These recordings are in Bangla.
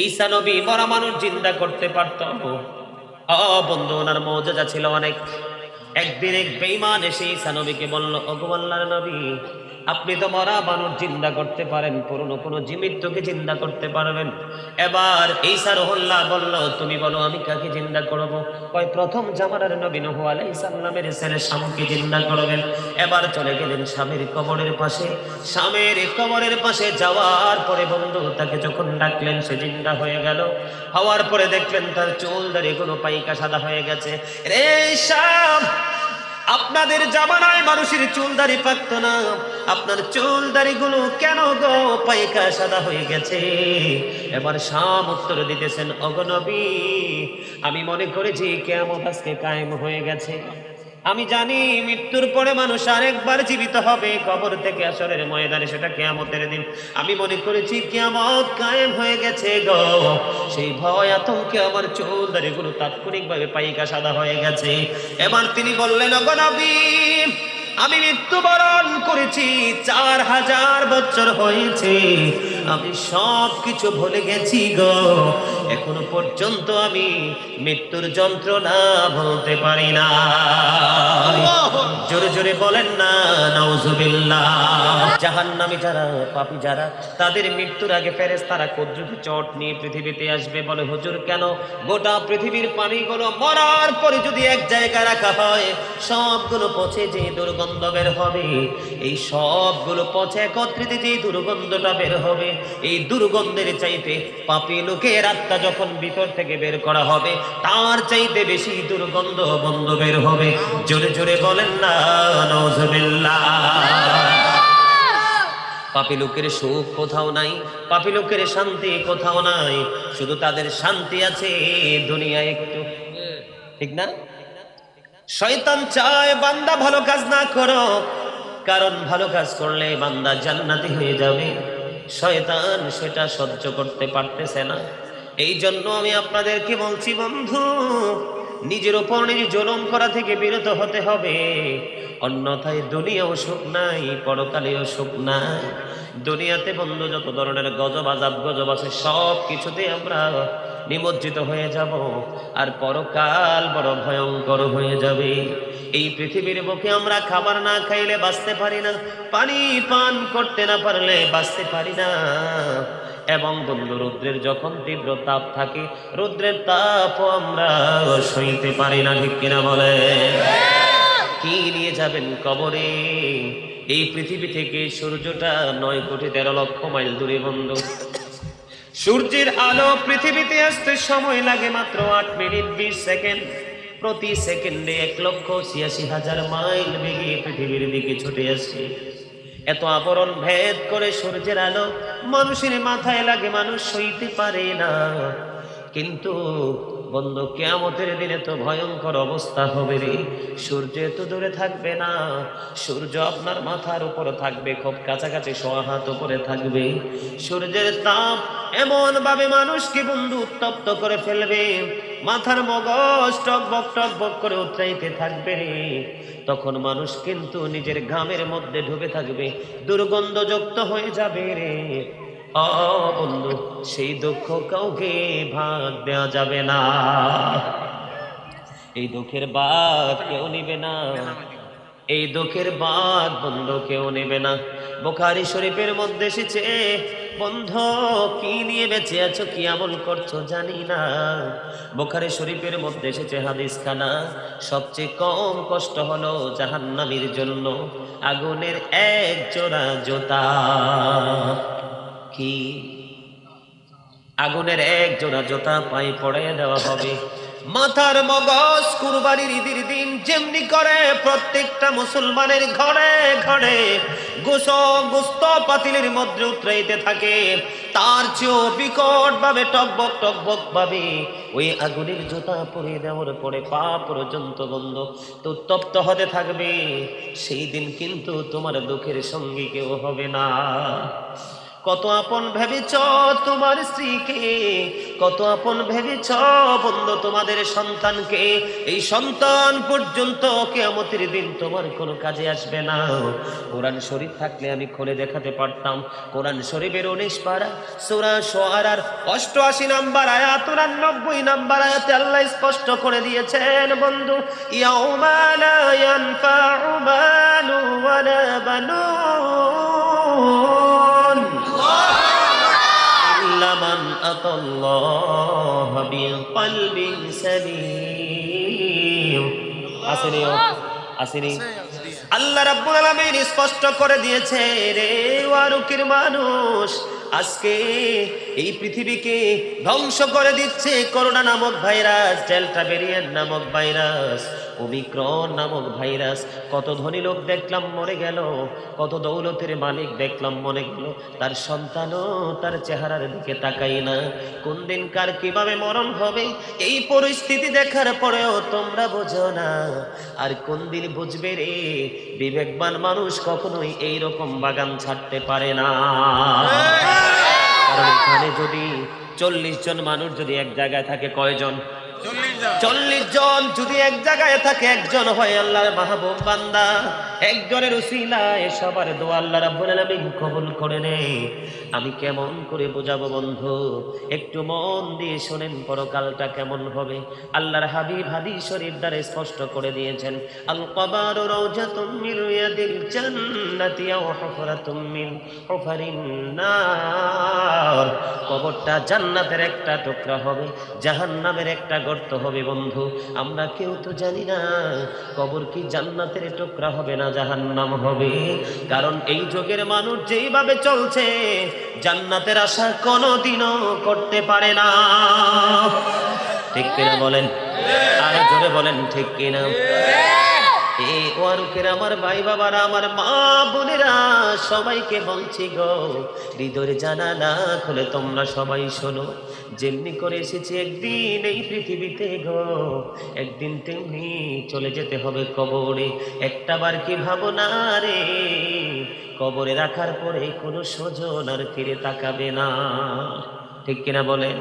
ঈসা নবী মরা মানুষ জিন্দা করতে পারত। বন্ধু, ওনার মুজিজা ছিল অনেক। একদিন এক বেঈমান এসে ঈসা নবীকে বলল, ওগো আল্লাহর নবী, আপনি তো মরা মানুষ জিন্দা করতে পারেন, পুরনো কোনো জীবিতকে জিন্দা করতে পারবেন। এবার ঈসা রুহুল্লাহ বলল, তুমি বলো আমি কাকে জিন্দা করব? কয়, প্রথম জামানার নবী নূহ আলাইহিস সালামের ছেলে শামকে জিন্দা করবেন। এবার চলে গেলেন শামের কবরের পাশে। শামের কবরের পাশে যাওয়ার পরে বন্ধু তাকে যখন ডাকলেন, সে জিন্দা হয়ে গেল। হওয়ার পরে দেখলেন তার চুল দাড়ি কোনো পাইকা সাদা হয়ে গেছে। রে শাম, আপনাদের জামানায় মানুষের চুল দাড়ি পাকতো না, আপনার চুল দাড়িগুলো কেন গো পাইকা সাদা হয়ে গেছে? এবার শাম উত্তর দিতেছেন, ওগো নবী, আমি মনে করেছি কিয়ামত আজকে কায়েম হয়ে গেছে। আমি জানি মৃত্যুর পরে মানুষ আরেকবার জীবিত হবে কবর থেকে হাশরের ময়দানে, সেটা কিয়ামতের দিন। আমি মনে করেছি কিয়ামত কায়েম হয়ে গেছে গো। সেই ভয় আতঙ্কে আমার চুল দাড়িগুলো তাৎক্ষণিকভাবে পাইকা সাদা হয়ে গেছে। এবার তিনি বললেন, ওগো নবী, আমি মৃত্যুবরণ করেছি, 4000 বছর হয়েছে, আমি সব কিছু ভুলে গেছি গো। এখনো পর্যন্ত আমি মৃত্যুর যন্ত্রণা ভুলতে পারি না। জোরে জোরে বলেন না নাউজুবিল্লাহ। জাহান্নামী যারা, পাপী যারা, তাদের মৃত্যুর আগে ফেরেশতারা কুদরতি চট নিয়ে পৃথিবীতে আসবে। বলে, হুজুর কেন? গোটা পৃথিবীর পানিগুলো মরার পরে যদি এক জায়গায় রাখা হয়, সবগুলো পচে যে দুর্গন্ধ বের হবে, এই সবগুলো পচে একত্রিত যে দুর্গন্ধটা বের হবে, এই দুর্গন্ধের চাইতে পাপী লোকের আত্মা যখন ভিতর থেকে বের করা হবে, তার চাইতে বেশি দুর্গন্ধ বন্ধ বের হবে। জোরে জোরে বলেন না নাউজুবিল্লাহ। পাপী লোকের সুখ কোথাও নাই, পাপী লোকের শান্তি কোথাও নাই, শুধু তাদের শান্তি আছে দুনিয়ায় একটু, ঠিক না? শয়তান চায় বান্দা ভালো কাজ না করো, কারণ ভালো কাজ করলে বান্দা জান্নাতি হয়ে যাবে। শয়তান সেটা সহ্য করতে পারতেছে না। এই জন্য আমি আপনাদেরকে বলছি বন্ধু, নিজের ওপর নিজে জুলুম করা থেকে বিরত হতে হবে। অন্যথায় দুনিয়াও সুখ নাই, পরকালেও সুখ নাই। দুনিয়াতে বন্ধু যত ধরনের গজব আজাব গজব আছে, সব কিছুতে আমরা নিমজ্জিত হয়ে যাব, আর পরকাল বড় ভয়ঙ্কর হয়ে যাবে। এই পৃথিবীর বুকে আমরা খাবার না খাইলে বাঁচতে পারি না, পানি পান করতে না পারলে বাঁচতে পারি না। এবং বন্ধু, রৌদ্রের যখন তীব্র তাপ থাকে, রৌদ্রের তাপও আমরা সইতে পারি না, ঠিক কিনা বলে? কি নিয়ে যাবেন কবরে? এই পৃথিবী থেকে সূর্যটা 9,13,00,000 মাইল দূরে বন্ধু। সূর্যের আলো পৃথিবীতে আসতে সময় লাগে মাত্র 8 মিনিট 20 সেকেন্ড। প্রতি সেকেন্ডে 1,86,000 মাইল বেগে পৃথিবীর দিকে ছুটে আসে। এত আবরণ ভেদ করে সূর্যের আলো মানুষের মাথায় লাগে, মানুষ সইতে পারে না। কিন্তু বন্ধু, কিয়ামতের দিনে তো ভয়ঙ্কর অবস্থা হবে রে। সূর্য তো দূরে থাকবে না, সূর্য আপনার মাথার উপরে থাকবে, খুব কাছাকাছি 100 হাত উপরে থাকবে। সূর্যের তাপ এমন ভাবে মানুষকে বন্ধু উত্তপ্ত করে ফেলবে, মাথার মগজ টকবক করে উতরাইতে থাকবে রে। তখন মানুষ কিন্তু নিজের ঘামের মধ্যে ডুবে থাকবে, দুর্গন্ধযুক্ত হয়ে যাবে রে। বন্ধু, সেই দুঃখ কাউকে ভাগ দেওয়া যাবে না, এই দুঃখের ভাগ কেউ নিবে না, এই দুঃখের ভাগ বন্ধু কেউ নেবে না। বুখারী শরীফের মধ্যে এসেছে, বন্ধু কি নিয়ে বেঁচে আছো, কি আমল করছো জানি না। বুখারী শরীফের মধ্যে এসেছে হাদিস খানা, সবচেয়ে কম কষ্ট হলো জাহান্নামীর জন্য আগুনের এক জোড়া জুতা। কি? আগুনের এক জোড়া জুতা পায়ে পড়িয়ে দেওয়া হবে। মাথার মগজ কুরবানির ঈদের দিন যেমনি করে প্রত্যেকটা মুসলমানের ঘরে ঘরে গোস্ত পাতিলের মধ্যে উতরাইতে থাকে, তার চেয়েও বিকট ভাবে টকবক ভাবে ওই আগুনের জুতা পরিয়ে দেওয়ার পরে পা পর্যন্ত বন্ধ তো তপ্ত হতে থাকবে। সেই দিন কিন্তু তোমার দুঃখের সঙ্গী কেউ হবে না। কত আপন ভেবেছ তোমার স্ত্রীকে, কত আপন ভেবেছ বন্ধু তোমাদের সন্তানকে। এই সন্তান পর্যন্ত কিয়ামতের দিন তোমার কোনো কাজে আসবে না। কোরআন শরীফ থাকলে আমি খুলে দেখাতে পারতাম। কোরআন শরীফের 19 পারা সূরা শুআরার 88 নাম্বার আয়াত 89 নাম্বার আয়াতে আল্লাহ স্পষ্ট করে দিয়েছেন বন্ধু, ইয়াউমা লা ইয়ানফাউ মালু ওয়ালা বানুন ইল্লা মান আতাল্লাহা বিকলবিন সালিম। আসেনি? আল্লাহ রাব্বুল আলামিন স্পষ্ট করে দিয়েছে, রে ওয়ারুকের মানুষ, আজকে এই পৃথিবীকে ধ্বংস করে দিচ্ছে করোনা নামক ভাইরাস, ডেল্টা ভেরিয়েন্ট নামক ভাইরাস, ওমিক্রন নামক ভাইরাস। কত ধনী লোক দেখলাম মরে গেল, কত দৌলতের মালিক দেখলাম মরে গেল, তার সন্তানও তার চেহারার দিকে তাকাই না। কোন দিন কার কিভাবে মরণ হবে এই পরিস্থিতি দেখার পরেও তোমরা বোঝো না। আর কোন দিন বুঝবে রে? বিবেকবান মানুষ কখনোই এইরকম বাগান ছাড়তে পারে না। কারণ এখানে যদি 40 জন মানুষ যদি এক জায়গায় থাকে, কয়জন? 40 জন যদি এক জায়গায় থাকে, একজন হয় আল্লাহর মাহবুব বান্দা। একজনের উসিলায় সবার দোয়া আল্লাহ রাব্বুল আলামিন কবুল করে নেয়। আমি কেমন করে বোঝাবো বন্ধু, একটু মন দিয়ে শোনেন পরকালটা কেমন হবে। আল্লাহর হাবিব হাদিস শরীফ দ্বারা স্পষ্ট করে দিয়েছেন, আল কবরু রাউজাতুম মিন রিয়াদিল জান্নাতি আও হুফরাতুম মিন হুফারিন নার। কবরটা জান্নাতের একটা টুকরা হবে, জাহান্নামের একটা গর্ত হবে বন্ধু। আমরা কেউ তো জানি না কবর কি জান্নাতের টুকরা হবে না জাহান্নাম হবে। কারণ এই যুগের মানুষ যেইভাবে চলছে, জান্নাতের আশা কোনোদিনও করতে পারে না। ঠিক কিনা বলেন? আর জোরে বলেন ঠিক কিনা? এ ওয়ারুকের আমার ভাই বাবারা, আমার মা বোনেরা, সবাইকে বলছি গো, হৃদয়ের জানালা খুলে তোমরা সবাই শোনো। যেমনি করে এসেছি একদিন এই পৃথিবীতে গো, একদিন তেমনি চলে যেতে হবে কবরে। একটা বার কি ভাবো না রে, কবরে রাখার পরে কোনো স্বজন আর ফিরে তাকাবে না। ঠিক কিনা বলেন?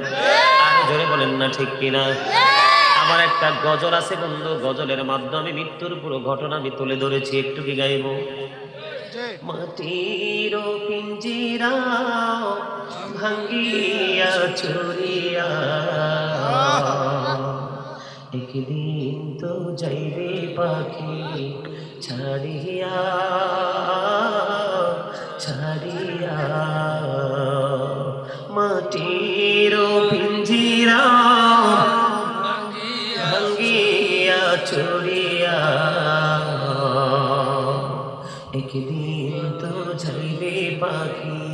আর জোরে বলেন না ঠিক কিনা? আমার একটা গজল আছে বন্ধু, গজলের মাধ্যমে মৃত্যুর পুরো ঘটনা আমি তুলে ধরেছি, একটু কি গাইব? মাটির পিঞ্জিরা ভাঙ্গিয়া চুরিয়া, একদিন তো যাইবে পাখি ছাড়িয়া ছাড়িয়া। মাটির পিঞ্জিরা ভাঙ্গিয়া চুরিয়া, একদিন তো যাইবে পাখি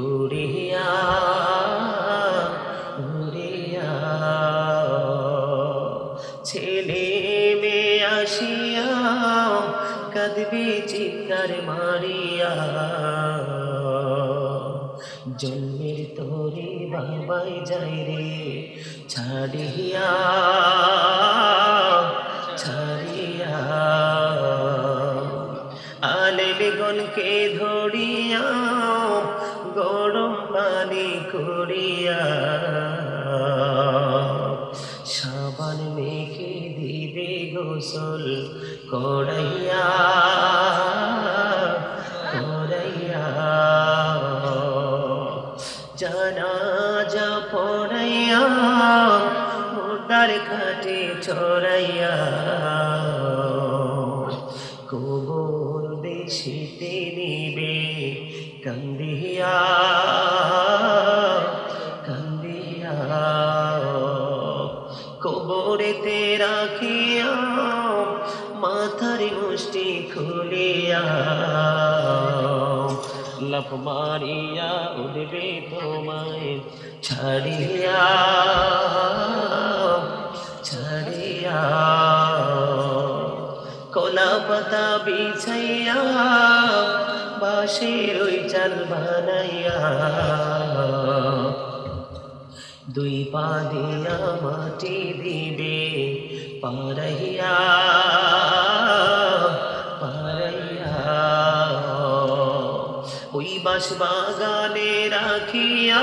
উড়িয়া উড়িয়া। ছেলে মেয়ে আসিয়া কাঁদবে চিৎকার মারিয়া, জন্মের তোরে বাবাই যাই রে ছাড়িয়া ছাড়িয়া। আলেমগণকে ধরিয়া গরম পানি করিয়া, সাবান মেখে দিবে গোসল করাইয়া করাইয়া। জানাজা পড়াইয়া মুর্দার খাটে ছড়াইয়া, কবর দেশিতে নিবে কান্দিয়া কান্দিয়া। কবরেতে রাখিয়া মাথার মুষ্টি খুলিয়া, লাফ মারিয়া উঠবে তোমায় ছাড়িয়া ছাড়িয়া। কলা পাতা বিছাইয়া বাঁশের ওই চাল বানাইয়া, দুই পা দিয়া মাটি দিবে পারাইয়া পারাইয়া। ওই বাঁশ বাঁশ বাগানে রাখিয়া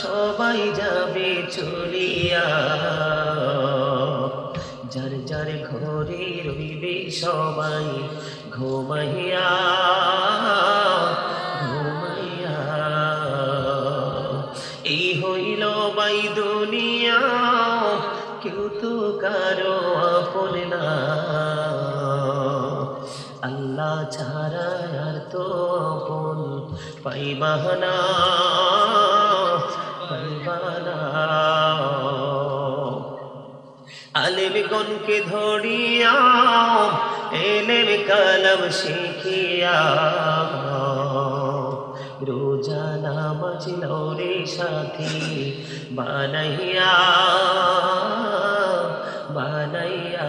সবাই যাবে চলিয়া, যার যার ঘরে রইবে সবাই ঘুমাইয়া ঘুমাইয়া। এই হইল বাই দুনিয়া, কেউ তো কারো আপন না, আল্লাহ ছাড়া আর তো আপন পাইবা না পাইবা না। আলেমগণকে ধরিয়া এলেম কালাম শিখিয়া, রোজা নামাজ লওরে সাথী বানাইয়া বানাইয়া।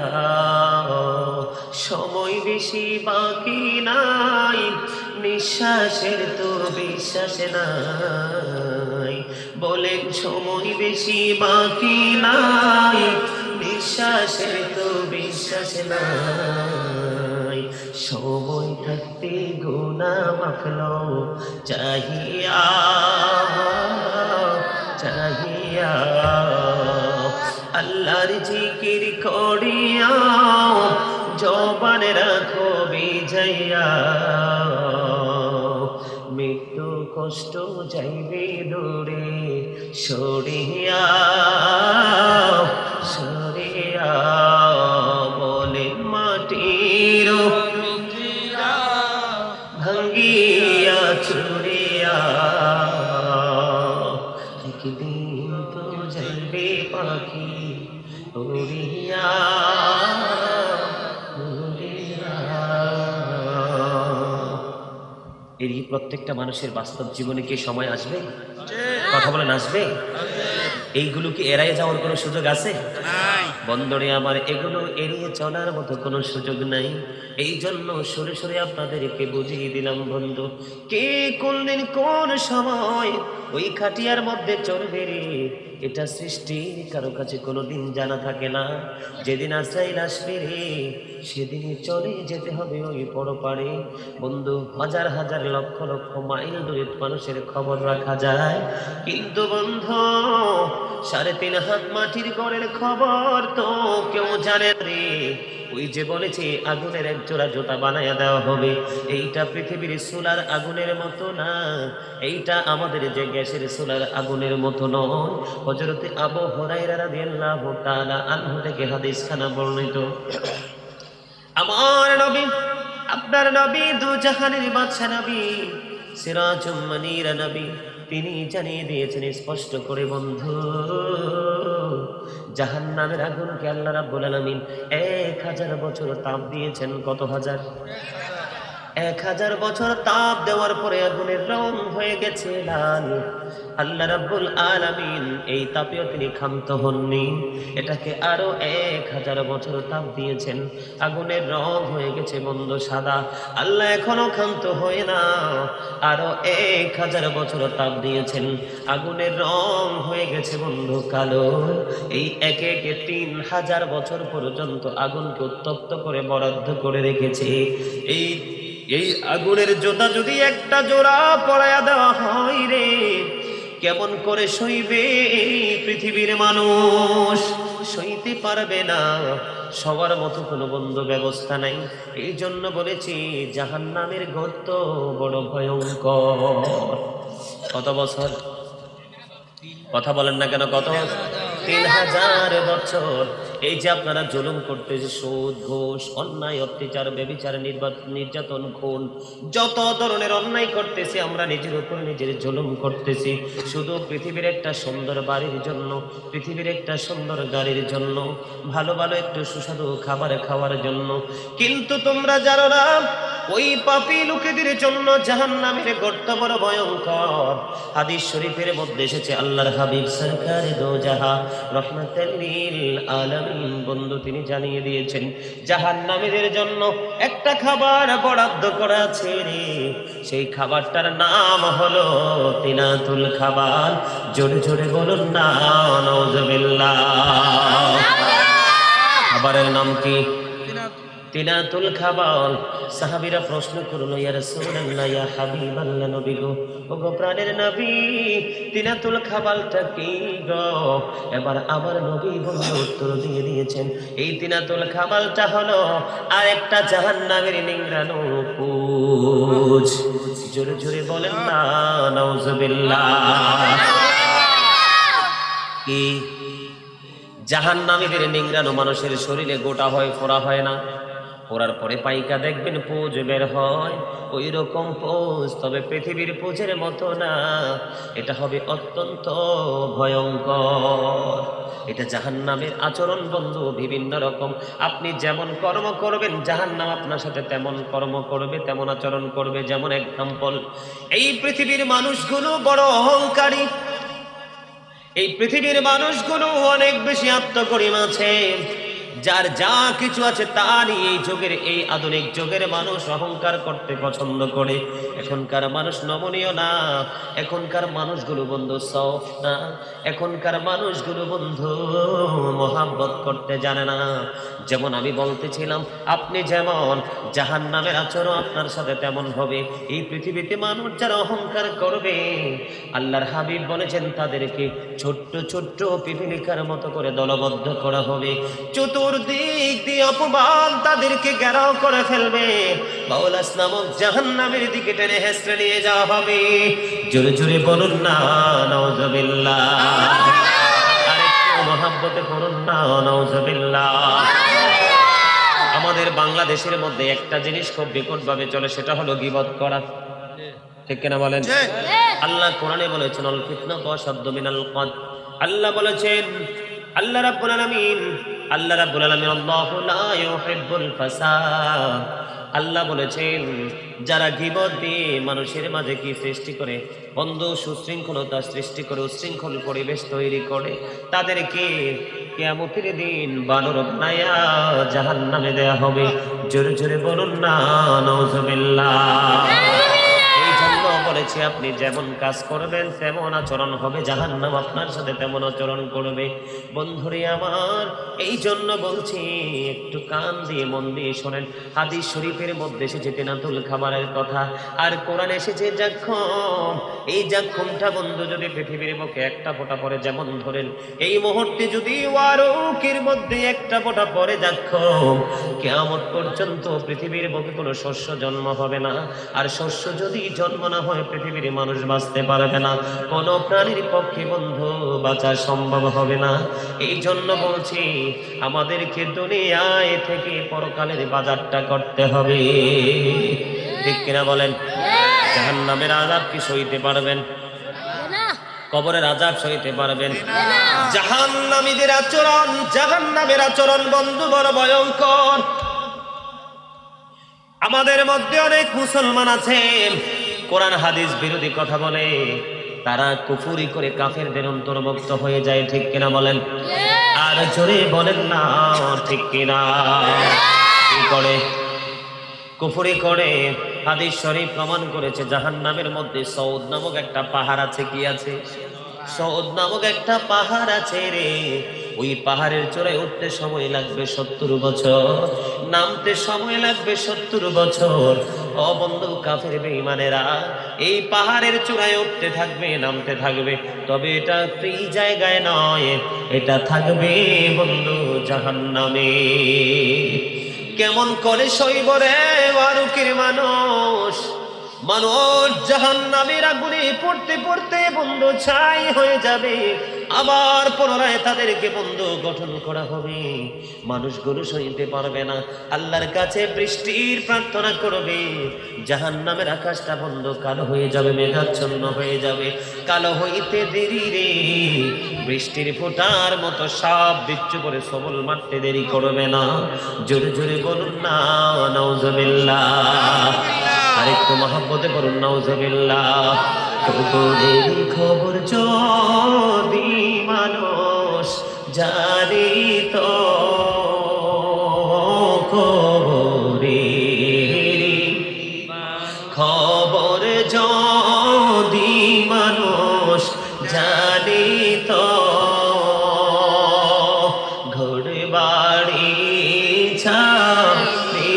সময় বেশি বাকি নাই, নিঃশ্বাসের তো বিশ্বাস নাই। বলেন সময় বেশি বাকি নাই, নিঃশ্বাসের তো বিশ্বাস নাই। সময় থাকতে গুনাহ মাফ লও চাহিয়া চাহিয়া, আল্লাহর জিকির করিয়া জবান রাখো বিজয়া। মৃত্যু কষ্ট যাইবে দূরে সরিয়া সরিয়া। বলে মাটির ভাঙ্গিয়া চুরিয়া, একদিন তো যাইবে পাখি উড়িয়া উড়িয়া। এই প্রত্যেকটা মানুষের বাস্তব জীবনে কি সময় আসবে? কথা বলেন আসবে? এইগুলো কি এড়াই যাওয়ার কোনো সুযোগ আছে? বন্ধরে আমার এগুলো এড়িয়ে চলার মতো কোনো সুযোগ নাই। এই জন্য সরে সরে আপনাদেরকে বুঝিয়ে দিলাম বন্ধু, কে কোন দিন কোন সময় ওই খাটিয়ার মধ্যে চলবে রে, এটা সৃষ্টির কারো কাছে কোনোদিন জানা থাকে না। যেদিন আজরাইল আসবে রে, সেদিনই চলে যেতে হবে ওই পরপারে। বন্ধু, হাজার হাজার লক্ষ লক্ষ মাইল দূরে মানুষের খবর রাখা যায়, কিন্তু বন্ধু 3.5 হাত মাটির ঘরের খবর তো কেউ জানে রে। ওই যে বলেছে আগুনের এক জোড়া জুতা বানায়া দেওয়া হবে, এইটা পৃথিবীর সোলার আগুনের মতো না, এইটা আমাদের যে গ্যাসের সোলার আগুনের মতো নয়। হযরতে আবু হুরায়রা রাদিয়াল্লাহু তাআলা আনহু থেকে হাদিস খানা বর্ণিত, আমার নবী, আপনার নবী, দু জাহানের বাদশা নবী, সিরাজুম মুনীরা নবী, তিনি জানিয়ে দিয়েছেন স্পষ্ট করে বন্ধু, জাহান্নামের আগুনকে আল্লাহ রাব্বুল আলামিন 1000 বছর তাপ দিয়েছেন। কত হাজার? 1000 বছর তাপ দেওয়ার পরে আগুনের রং হয়ে গেছে লাল। আল্লাহ রাব্বুল আলামিন এই তাপেও তিনি ক্ষান্ত হননি, এটাকে আরো 1000 বছর তাপ দিয়েছেন, আগুনের রং হয়ে গেছে বন্ধু সাদা। আল্লাহ এখনো ক্ষান্ত হয় না, আরো 1000 বছর তাপ দিয়েছেন, আগুনের রং হয়ে গেছে বন্ধু কালো। এই একে একে 3000 বছর পর্যন্ত আগুনকে উত্তপ্ত করে বরাদ্দ করে রেখেছে। এই আগুনের জোড়া যদি একটা জোড়া পড়ায়া দেওয়া হয় রে, কেমন করে সইবে এই পৃথিবীর মানুষ? সইতে পারবে না, সবার মতো কোনো বন্ধু ব্যবস্থা নাই। এই জন্য বলেছি জাহান্নামের গর্ত বড় ভয়ঙ্কর। কত বছর? কথা বলেন না কেন? কত? 3000 বছর। এই যে আপনারা জুলুম করতেছে, সুদ ঘুষ অন্যায় অত্যাচার ব্যভিচার নির্যাতন খুন যত ধরনের অন্যায় করতেছি, আমরা নিজের উপর নিজের জুলুম করতেছি শুধু পৃথিবীর একটা সুন্দর বাড়ির জন্য, পৃথিবীর একটা সুন্দর গাড়ির জন্য, ভালো ভালো একটু সুস্বাদু খাবার খাওয়ার জন্য। কিন্তু তোমরা জানো না ওই পাপী লোকেদের জন্য জাহান্নামের গর্ত বড় ভয়ঙ্কর। হাদিস শরীফের মধ্যে এসেছে, আল্লাহর হাবিব সরকারে দো জাহা রহমাতুল লিল আলামিন বন্ধু তিনি জানিয়ে দিয়েছেন জাহান্নামীদের জন্য একটা খাবার বরাদ্দ করা আছে রে, সেই খাবারটার নাম হলো তিনাতুল খাবার। জোরে জোরে বলুন না নাউজুবিল্লাহ। খাবারের নাম কি? তিনাতুল খাবাল। সাহাবীরা প্রশ্ন করলো, ইয়া রাসূলুল্লাহ, ইয়া হাবিবাল্লাহ, নবী গো, ওগো প্রাণের নবী, তিনাতুল খাবালটা কি গো? এবার আবার নবী বলে উত্তর দিয়ে দিয়েছেন, এই তিনাতুল খাবালটা হলো আরেকটা জাহান্নামের নিংড়ানো পুঁজ। জোরে জোরে বলেন না নাউজুবিল্লাহ। কি জাহান্নামীদের নিংড়ানো মানুষের শরীরে গোটা হয়, ফোড়া হয় না? ফোড়ার পরে পাইকা দেখবেন পুঁজ বের হয়, ওই রকম পুঁজ, তবে পৃথিবীর পুঁজের মতো না। এটা হবে অত্যন্ত ভয়ঙ্কর। এটা জাহান্নামের আচরণ বন্ধু, বিভিন্ন রকম। আপনি যেমন কর্ম করবেন, জাহান্নাম আপনার সাথে তেমন কর্ম করবে, তেমন আচরণ করবে। যেমন এক্সাম্পল, এই পৃথিবীর মানুষগুলো বড় অহংকারী, এই পৃথিবীর মানুষগুলো অনেক বেশি আত্মকরিম আছে, যার যা কিছু আছে তারই এই যুগের, এই আধুনিক যুগের মানুষ অহংকার করতে পছন্দ করে। এখনকার মানুষ নমনীয় না, এখনকার মানুষগুলো বন্ধু সফট না, এখনকার মানুষগুলো বন্ধু মোহাব্বত করতে জানে না। যেমন আমি বলতেছিলাম, আপনি যেমন জাহান্নামের আচরণ আপনার সাথে তেমন হবে। এই পৃথিবীতে মানুষ যারা অহংকার করবে, আল্লাহর হাবিব বলেছেন তাদেরকে ছোট্ট ছোট্ট পিপিলিকার মতো করে দলবদ্ধ করা হবে, চতুর্দিক দিয়ে অপমান তাদেরকে ঘেরাও করে ফেলবে, বাউলাস নামক জাহান্নামের দিকে টেনে হেঁচড়ে নিয়ে যাওয়া হবে। জোরে জোরে বলুন না নাউজুবিল্লাহ। আরেকটু মহাব্বতে পড়ুন না নাউজুবিল্লাহ। আমাদের বাংলাদেশের মধ্যে একটা জিনিস খুব বিকট ভাবে চলে, সেটা হলো গীবত করা। ঠিক কিনা বলেন? আল্লাহ কোরআনে বলেছেন, আল ফিতনাতু আশাদ্দু মিনাল কতল। আল্লাহ বলেছেন, আল্লাহ রাব্বুল আলামিন, আল্লাহু লা ইউহিব্বুল ফাসাদ। আল্লাহ বলেছেন, যারা গীবত দিয়ে মানুষের মাঝে কি সৃষ্টি করে বন্ধু, সুশৃঙ্খলতা সৃষ্টি করে, উশৃঙ্খল পরিবেশ তৈরি করে, তাদেরকে কিয়ামতের দিন বানর বানায়া জাহান্নামে দেয়া হবে। জোরে জোরে বলুন না নাউজুবিল্লাহ। বলেছে আপনি যেমন কাজ করবেন তেমন আচরণ হবে, জাহান্নাম আপনার সাথে তেমন আচরণ করবে। বন্ধুরে আমার, এই জন্য বলছি একটু কান দিয়ে মন দিয়ে শোনেন। হাদিস শরীফের মধ্যে এসেছে তিনাতুল খাবারের কথা, আর কোরআনে এসেছে জাক্ষম। এই জাক্ষমটা বন্ধু যদি পৃথিবীর বুকে একটা ফোঁটা পড়ে, যেমন ধরেন এই মুহূর্তে যদি ওয়ারুকের মধ্যে একটা ফোঁটা পড়ে জাক্ষম, কিয়ামত পর্যন্ত পৃথিবীর বুকে কোনো শস্য জন্ম হবে না। আর শস্য যদি জন্ম না হয়, পৃথিবীর মানুষ বাঁচতে পারবে না, কোনো প্রাণীর পক্ষে বন্ধু বাঁচা সম্ভব হবে না। এই জন্য বলছি, আমাদেরকে দুনিয়ায় থেকে পরকালের বাজারটা করতে হবে। ঠিক কিনা বলেন? জাহান্নামের আযাব কি সইতে পারবেন? কবরের আযাব সইতে পারবেন? জাহান্নামীদের আচরণ, জাহান্নামের আচরণ বন্ধু বড় ভয়ঙ্কর। আমাদের মধ্যে অনেক মুসলমান আছে কোরআন হাদিস বিরোধী কথা বলে, তারা কুফরি করে কাফেরদের অন্তর্ভুক্ত হয়ে যায়। ঠিক কিনা বলেন? আর জোরে বলেন না ঠিক কিনা? কি করে? কুফরি করে। হাদিস শরীফ প্রমাণ করেছে জাহান্নামের মধ্যে সৌদ নামক একটা পাহাড় আছে। কি আছে? সৌদ নামক একটা পাহাড় আছে রে। ওই পাহাড়ের চূড়ায় উঠতে সময় লাগবে 70 বছর, নামতে সময় লাগবে 70 বছর। ও বন্ধু কাফের বেঈমানেরা, এই পাহাড়ের চূড়ায় উঠতে থাকবে, নামতে থাকবে, তবে এটা ফ্রি জায়গায় নয়, এটা থাকবে বন্ধু জাহান্নামে। কেমন করে সইব রে ওয়ারুকের মানুষ? মানুষ জাহান্নামের আগুনে পড়তে পড়তে বন্ধু ছাই হয়ে যাবে, আবার পুনরায় তাদেরকে বন্ধু গঠন করা হবে। মানুষগুলো সইতে পারবে না, আল্লাহর কাছে বৃষ্টির প্রার্থনা করবে। জাহান্নামের আকাশটা বন্ধ কালো হয়ে যাবে, মেঘাচ্ছন্ন হয়ে যাবে, কালো হইতে দেরি রে, বৃষ্টির ফোঁটার মতো সব বিচ্ছু করে সবল মারতে দেরি করবে না। জোরে জোরে বলুন না নাউজুবিল্লাহ। আরেকটু মহব্বতে বলুন নাউজুবিল্লাহ। কবরের খবর যদি মানুষ জানিত, কবরের খবর যদি মানুষ জানিত, ঘর বাড়ি ছাড়ে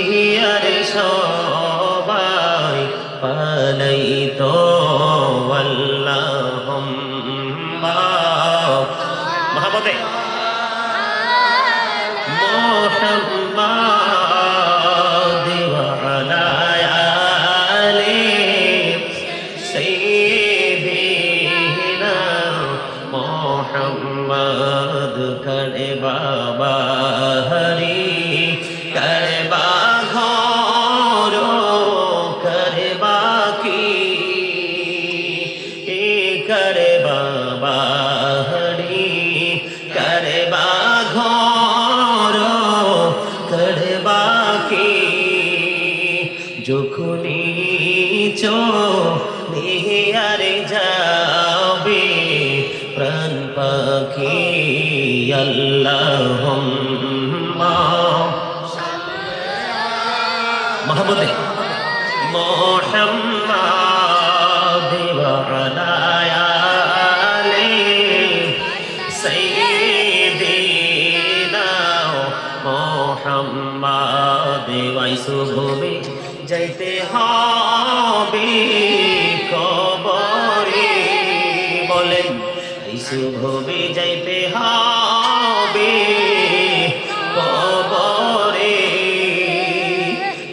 মহব্বতে মুহাম্মাদ ওয়া আলা আলি সাইয়্যিদিনা মুহাম্মাদ করে বাবা হরি করে বাঘর করে বাকি করে বাবা হরি করে বাঘর করে বাকি যখনি নিহারে যাবে প্রাণ পাখি আল্লাহুম্মা মহব্বতে মুহাম্মাদ ওয়া আলা আলি সাইয়্যিদিনা মুহাম্মাদ ওয়াইসুবে যাইতে হবে কবরে বলেন ইসুবে যাইতে হবে কবরে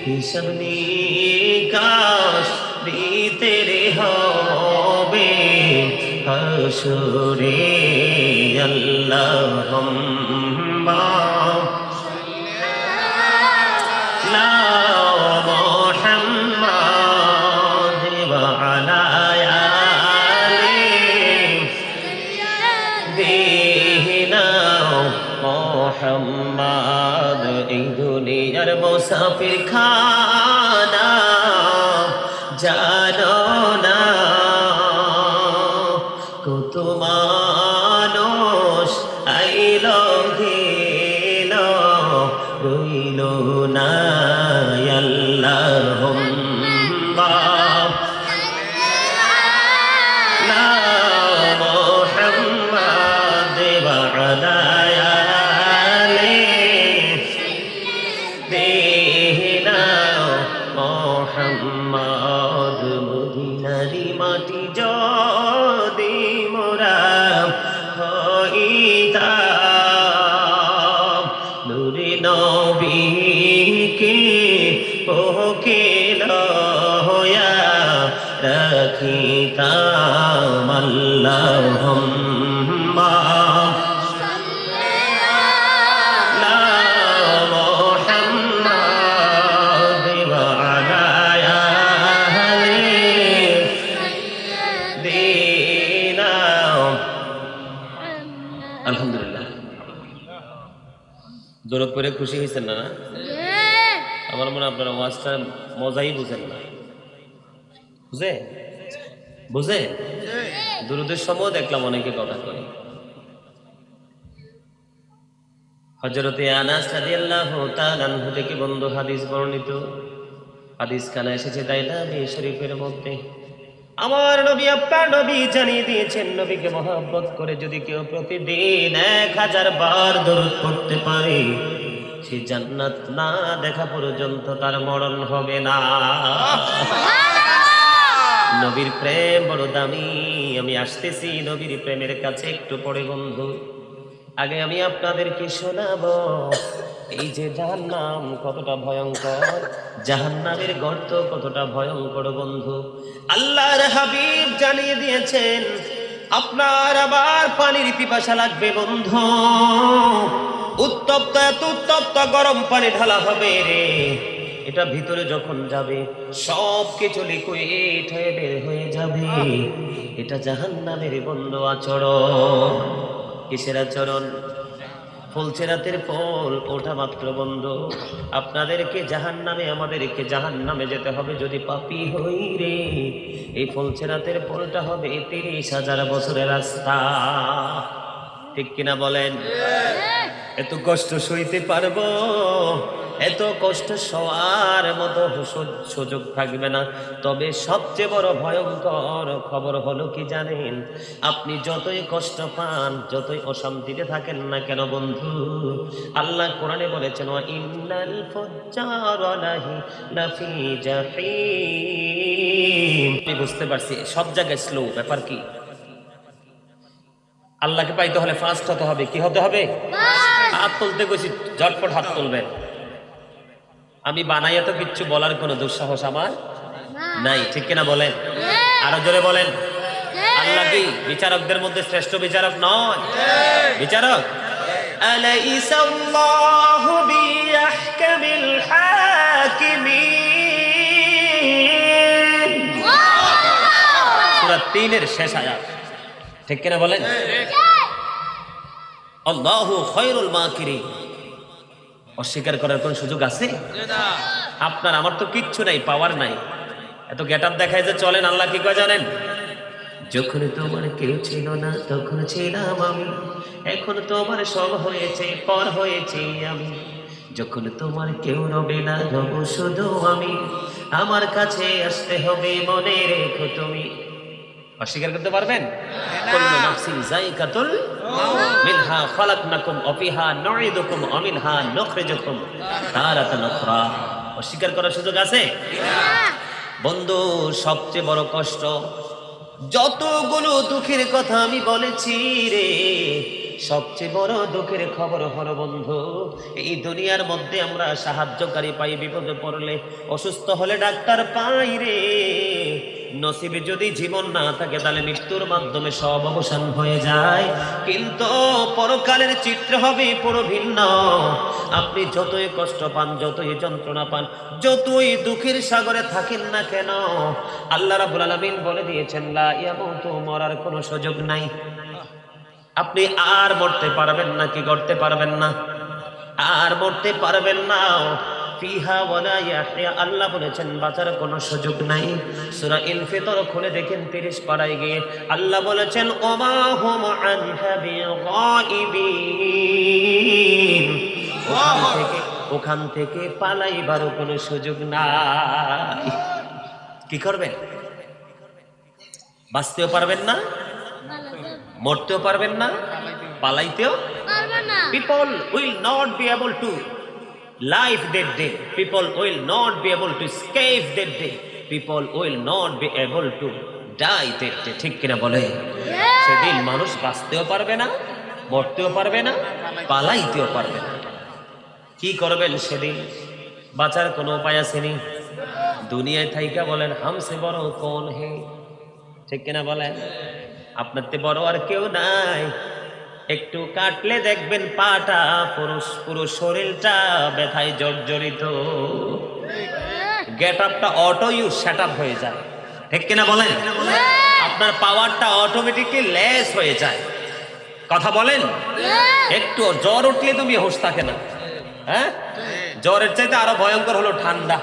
হিসাব নিকাশ দিতে রে হবে হাসরে আল্লাহুম্মা লা মুহাম্মাদ ওয়া আলা আলি দিনা মুহাম্মাদ এই দুনিয়ার মুসাফির খানা জানো না কত মানুষ আইল গেল রইল না আল্লাহুম্মা লা মুহাম্মাদ ওয়া আলা আলি দিনা মুহাম্মাদ মদিনারি মাটি যদি মোরা হইতাম নূরে নবীকে ওকেল হইয়া রাখিতাম আল্লাহুম্মা লা মুহাম্মাদ ওয়া আলা আলি দিনা আলহামদুলিল্লাহ দরদ পড়ে খুশি হয়েছেন না? আমার মনে হয় আপনারা ওয়াজটা মজাই বুঝেন না। বুঝে দুরুদের সময় দেখলাম অনেকে কথা কয়। হযরতে আনাস রাদিয়াল্লাহু তাআলা আনহু থেকে বন্ধু হাদিস বর্ণিত, হাদিস কানা এসেছে দাইলামি শরীফের মধ্যে। আমার নবী আপনার নবী জানিয়ে দিয়েছেন, নবীকে মহব্বত করে যদি কেউ প্রতিদিন 1000 বার দরুদ পড়তে পারে, সে জান্নাত না দেখা পর্যন্ত তার মরণ হবে না। নবীর প্রেম বড় দামি। আমি আসতেছি নবীর প্রেমের কাছে একটু পরে বন্ধু। আগে আমি আপনাদেরকে শোনাবো এই যে জাহান্নাম কতটা ভয়ঙ্কর, জাহান্নামের গর্ত কতটা ভয়ঙ্কর বন্ধু। আল্লাহর হাবিব জানিয়ে দিয়েছেন আপনার আবার পানির পিপাসা লাগবে বন্ধু। উত্তপ্ত, এত উত্তপ্ত গরম পানি ঢালা হবে রে, এটা ভিতরে যখন যাবে সব কিছু লিকুইড হয়ে বের হয়ে যাবে। এটা জাহান্নামের বন্ধু আচরণ। কিসের আচরণ? ফুলচেরাতের ফল ওঠা মাত্র বন্ধ। আপনাদেরকে জাহান্নামে, আমাদেরকে জাহান্নামে যেতে হবে যদি পাপী হই রে। এই ফুলচেরাতের ফলটা হবে 30,000 বছরের রাস্তা। ঠিক কিনা বলেন? এত কষ্ট সইতে পারবো? এত কষ্ট সওয়ার মতো সুযোগ থাকবে না। তবে সবচেয়ে বড় ভয়ঙ্কর খবর হলো কি জানেন? আপনি যতই কষ্ট পান, যতই অশান্তিতে থাকেন না কেন বন্ধু, আল্লাহ কোরআনে বলেছেন ওয়া ইন্নাল ফুজ্জারা লাফি জাহিম। আমি বুঝতে পারছি সব জায়গায় স্লো। ব্যাপার কি? আল্লাহকে পাইতে হলে ফার্স্ট হতে হবে। কি হতে হবে? হাত তুলতে গেছি, ঝটপট হাত তুলবেন। আমি বানাইয়া তো কিচ্ছু বলার কোনো দুঃসাহস আমার নাই, ঠিক কিনা বলেন? আরো জোরে বলেন। আল্লাহ কি বিচারকদের মধ্যে শ্রেষ্ঠ বিচারক নয়? বিচারক। আলাইসাল্লাহু বিআহকামিল হাকিমিন, সূরা 3 এর শেষ আয়াত, ঠিক কিনা বলেন? আল্লাহু খায়রুল মাকিরিন। অস্বীকার করার কোন সুযোগ আছে? আপনার আমার তো কিচ্ছু নাই, পাওয়ার নাই। এত গেটআপ দেখায় যে চলেন, আল্লাহ কি কয় জানেন? যখন তোমার কেউ ছিল না তখন ছিলাম আমি, এখন তোমার সব হয়েছে, পর হয়েছে আমি। যখন তোমার কেউ রবে না, রব শুধু আমি। আমার কাছে আসতে হবে, মনে রেখো তুমি। অস্বীকার করতে পারবেন? কুল্লু নাফসিন যায়িকাতুল মাউত, মিনহা খালাকনাকুম ওয়া ফিহা নুঈদুকুম ওয়া মিনহা নুখরিজুকুম তারাতান উখরা। অস্বীকার করার সুযোগ আছে? বন্ধু, সবচেয়ে বড় কষ্ট, যতগুলো দুঃখের কথা আমি বলেছি রে, সবচেয়ে বড় দুঃখের খবর হলো বন্ধু, এই দুনিয়ার মধ্যে আমরা সাহায্যকারী পাই বিপদে পড়লে, অসুস্থ হলে ডাক্তার পাই রে। নসিবে যদি জীবন না থাকে তাহলে মৃত্যুর মাধ্যমে সব অবসান হয়ে যায়। কিন্তু পরকালের চিত্র হবে পুরো ভিন্ন। আপনি যতই কষ্ট পান, যতই যন্ত্রণা পান, যতই দুঃখের সাগরে থাকেন না কেন, আল্লাহ রাব্বুল আলামিন বলে দিয়েছেন লা ইয়ামুতু, মরার কোনো সুযোগ নাই। আপনি আর মরতে পারবেন না। কি করতে পারবেন না? আর মরতে পারবেন না। ফিহা ওয়ালা ইয়াহইয়া, আল্লাহ বলেছেন বাঁচার কোনো সুযোগ নাই। সূরা ইনফিতর খুলে দেখেন 30 পারায় গিয়ে আল্লাহ বলেছেন ওমা হুম আনহা বিগাইবিন, ওখান থেকে পালাইবার কোনো সুযোগ নাই। কি করবেন? বাঁচতেও পারবেন না, মরতেও পারবেন না, পালাইতেও পারবেন না। People will not be able to live that day. People will not be able to escape that day. People will not be able to die that day. ঠিক কিনা বলে? সেদিন মানুষ বাঁচতেও পারবে না, মরতেও পারবে না, পালাইতেও পারবে না। কি করবেন সেদিন? বাঁচার কোনো উপায় আসেনি। দুনিয়ায় থাইকা বলেন হামসে বড় কোন হে, ঠিক কিনা বলেন? আপনার তে বড় আর কেউ নাই। একটু কাটলে দেখবেন পাটা, পুরো শরীরটা ব্যথায় জর্জরিত। গেট আপটা অটো ইউজ সেট আপ হয়ে যায়, ঠিক কিনা বলেন? আপনার পাওয়ারটা অটোমেটিকলি লেস হয়ে যায়। কথা বলেন? একটু জ্বর উঠলে তুমি হোশ থাকে না। হ্যাঁ, জ্বরের চাইতে আরো ভয়ঙ্কর হলো ঠান্ডা।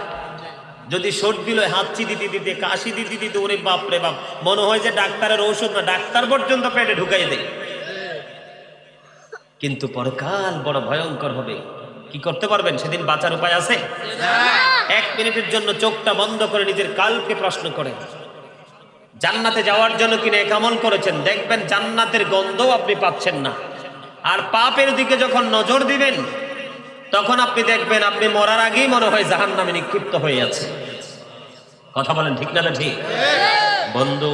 যদি সর্দি লয়, হাঁচি দিতে দিতে, কাশি দিতে দিতে, ওরে বাপ রে বাপ, মনে হয় যে ডাক্তারের ঔষধ না, ডাক্তার পর্যন্ত পেটে ঢুকাই দেয়। কিন্তু পরকাল বড় ভয়ঙ্কর হবে। কি করতে পারবেন সেদিন? বাঁচার উপায় আছে? 1 মিনিটের জন্য চোখটা বন্ধ করে নিজের কালকে প্রশ্ন করেন, জান্নাতে যাওয়ার জন্য কিনা এক আমল করেছেন? দেখবেন জান্নাতের গন্ধও আপনি পাচ্ছেন না। আর পাপের দিকে যখন নজর দিবেন, তখন আপনি দেখবেন আপনি মরার আগেই মনে হয় জাহান্নামে নিক্ষিপ্ত হয়ে আছে। কথা বলেন ঠিক না? ঠিক বন্ধু,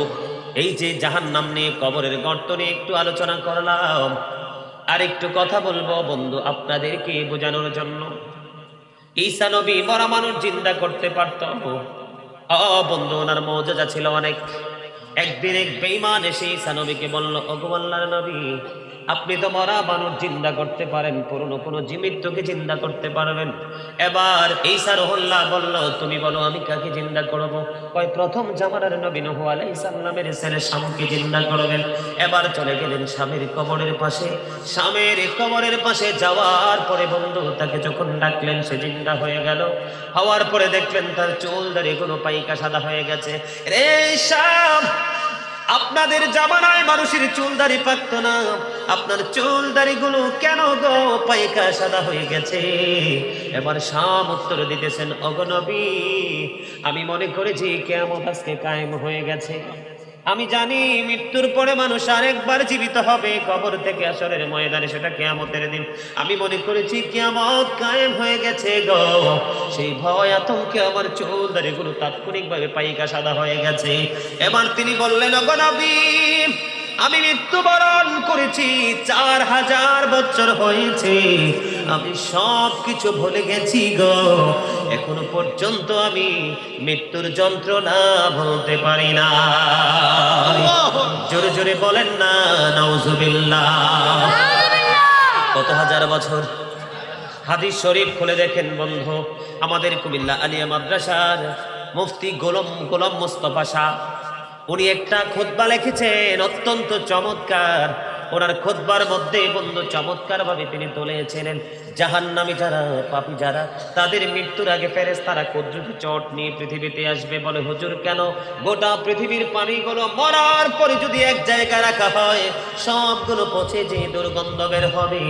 এই যে জাহান্নাম নিয়ে, কবরের গর্ত নিয়ে একটু আলোচনা করলাম, আর একটু কথা বলবো বন্ধু আপনাদেরকে বোঝানোর জন্য। ঈসা নবী মরা মানুষ জিন্দা করতে পারত। বন্ধু, ওনার মওজিজা ছিল অনেক। একদিন এক বেঈমান এসে ঈসা নবীকে বলল, ওগো আল্লাহর নবী, আপনি তো মরা মানুষ জিন্দা করতে পারেন, পুরনো কোনো জীবিতকে জিন্দা করতে পারবেন। এবার ঈসা রুহুল্লাহ বলল, তুমি বলো আমি কাকে জিন্দা করব? কয় প্রথম জামানার নবী নূহ আলাইহিস সালামের ছেলে শামকে জিন্দা করবেন। এবার চলে গেলেন শামের কবরের পাশে। শামের কবরের পাশে যাওয়ার পরে বন্ধু তাকে যখন ডাকলেন, সে জিন্দা হয়ে গেল। হওয়ার পরে দেখলেন তার চুল দাড়ি গুলো পাইকা সাদা হয়ে গেছে। রে শাম, আপনাদের জামানায় মানুষের চুল দাড়ি পাকতো না, আপনার চুল দাড়ি গুলো কেন গো পাইকা সাদা হয়ে গেছে? এবার শাম উত্তর দিতেছেন, ওগো নবী, আমি মনে করেছি কিয়ামত আজকে কায়েম হয়ে গেছে। আমি জানি মৃত্যুর পরে মানুষ আরেকবার জীবিত হবে কবর থেকে আসরের ময়দানে, সেটা কিয়ামতের দিন। আমি মনে করেছি কিয়ামত কায়েম হয়ে গেছে গো। সেই ভয় আতঙ্কে আমার চুল দাড়িগুলো তাৎক্ষণিকভাবে পাইকা সাদা হয়ে গেছে। এবার তিনি বললেন, ওগো নবী, আমি মৃত্যুবরণ করেছি, 4000 বছর হয়েছে, আমি সব কিছু ভুলে গেছি গো। এখনো পর্যন্ত আমি মৃত্যুর যন্ত্রণা ভুলতে পারি না। জোরে জোরে বলেন না নাউজুবিল্লাহ। কত হাজার বছর? হাদিস শরীফ খুলে দেখেন বন্ধু, আমাদের কুমিল্লা আলিয়া মাদ্রাসার মুফতি গোলাম মুস্তাফা শাহ, উনি একটা খুতবা লিখেছেন অত্যন্ত চমৎকার। ওনার খুতবার মধ্যে বন্ধু চমৎকার ভাবে তিনি তুলেছিলেন, জাহান্নামী যারা, পাপী যারা, তাদের মৃত্যুর আগে ফেরেশতারা কুদরতি চট নিয়ে পৃথিবীতে আসবে। বলে হুজুর কেন? গোটা পৃথিবীর পানিগুলো মরার পরে যদি এক জায়গায় রাখা হয়, সবগুলো পচে যে দুর্গন্ধ বের হবে,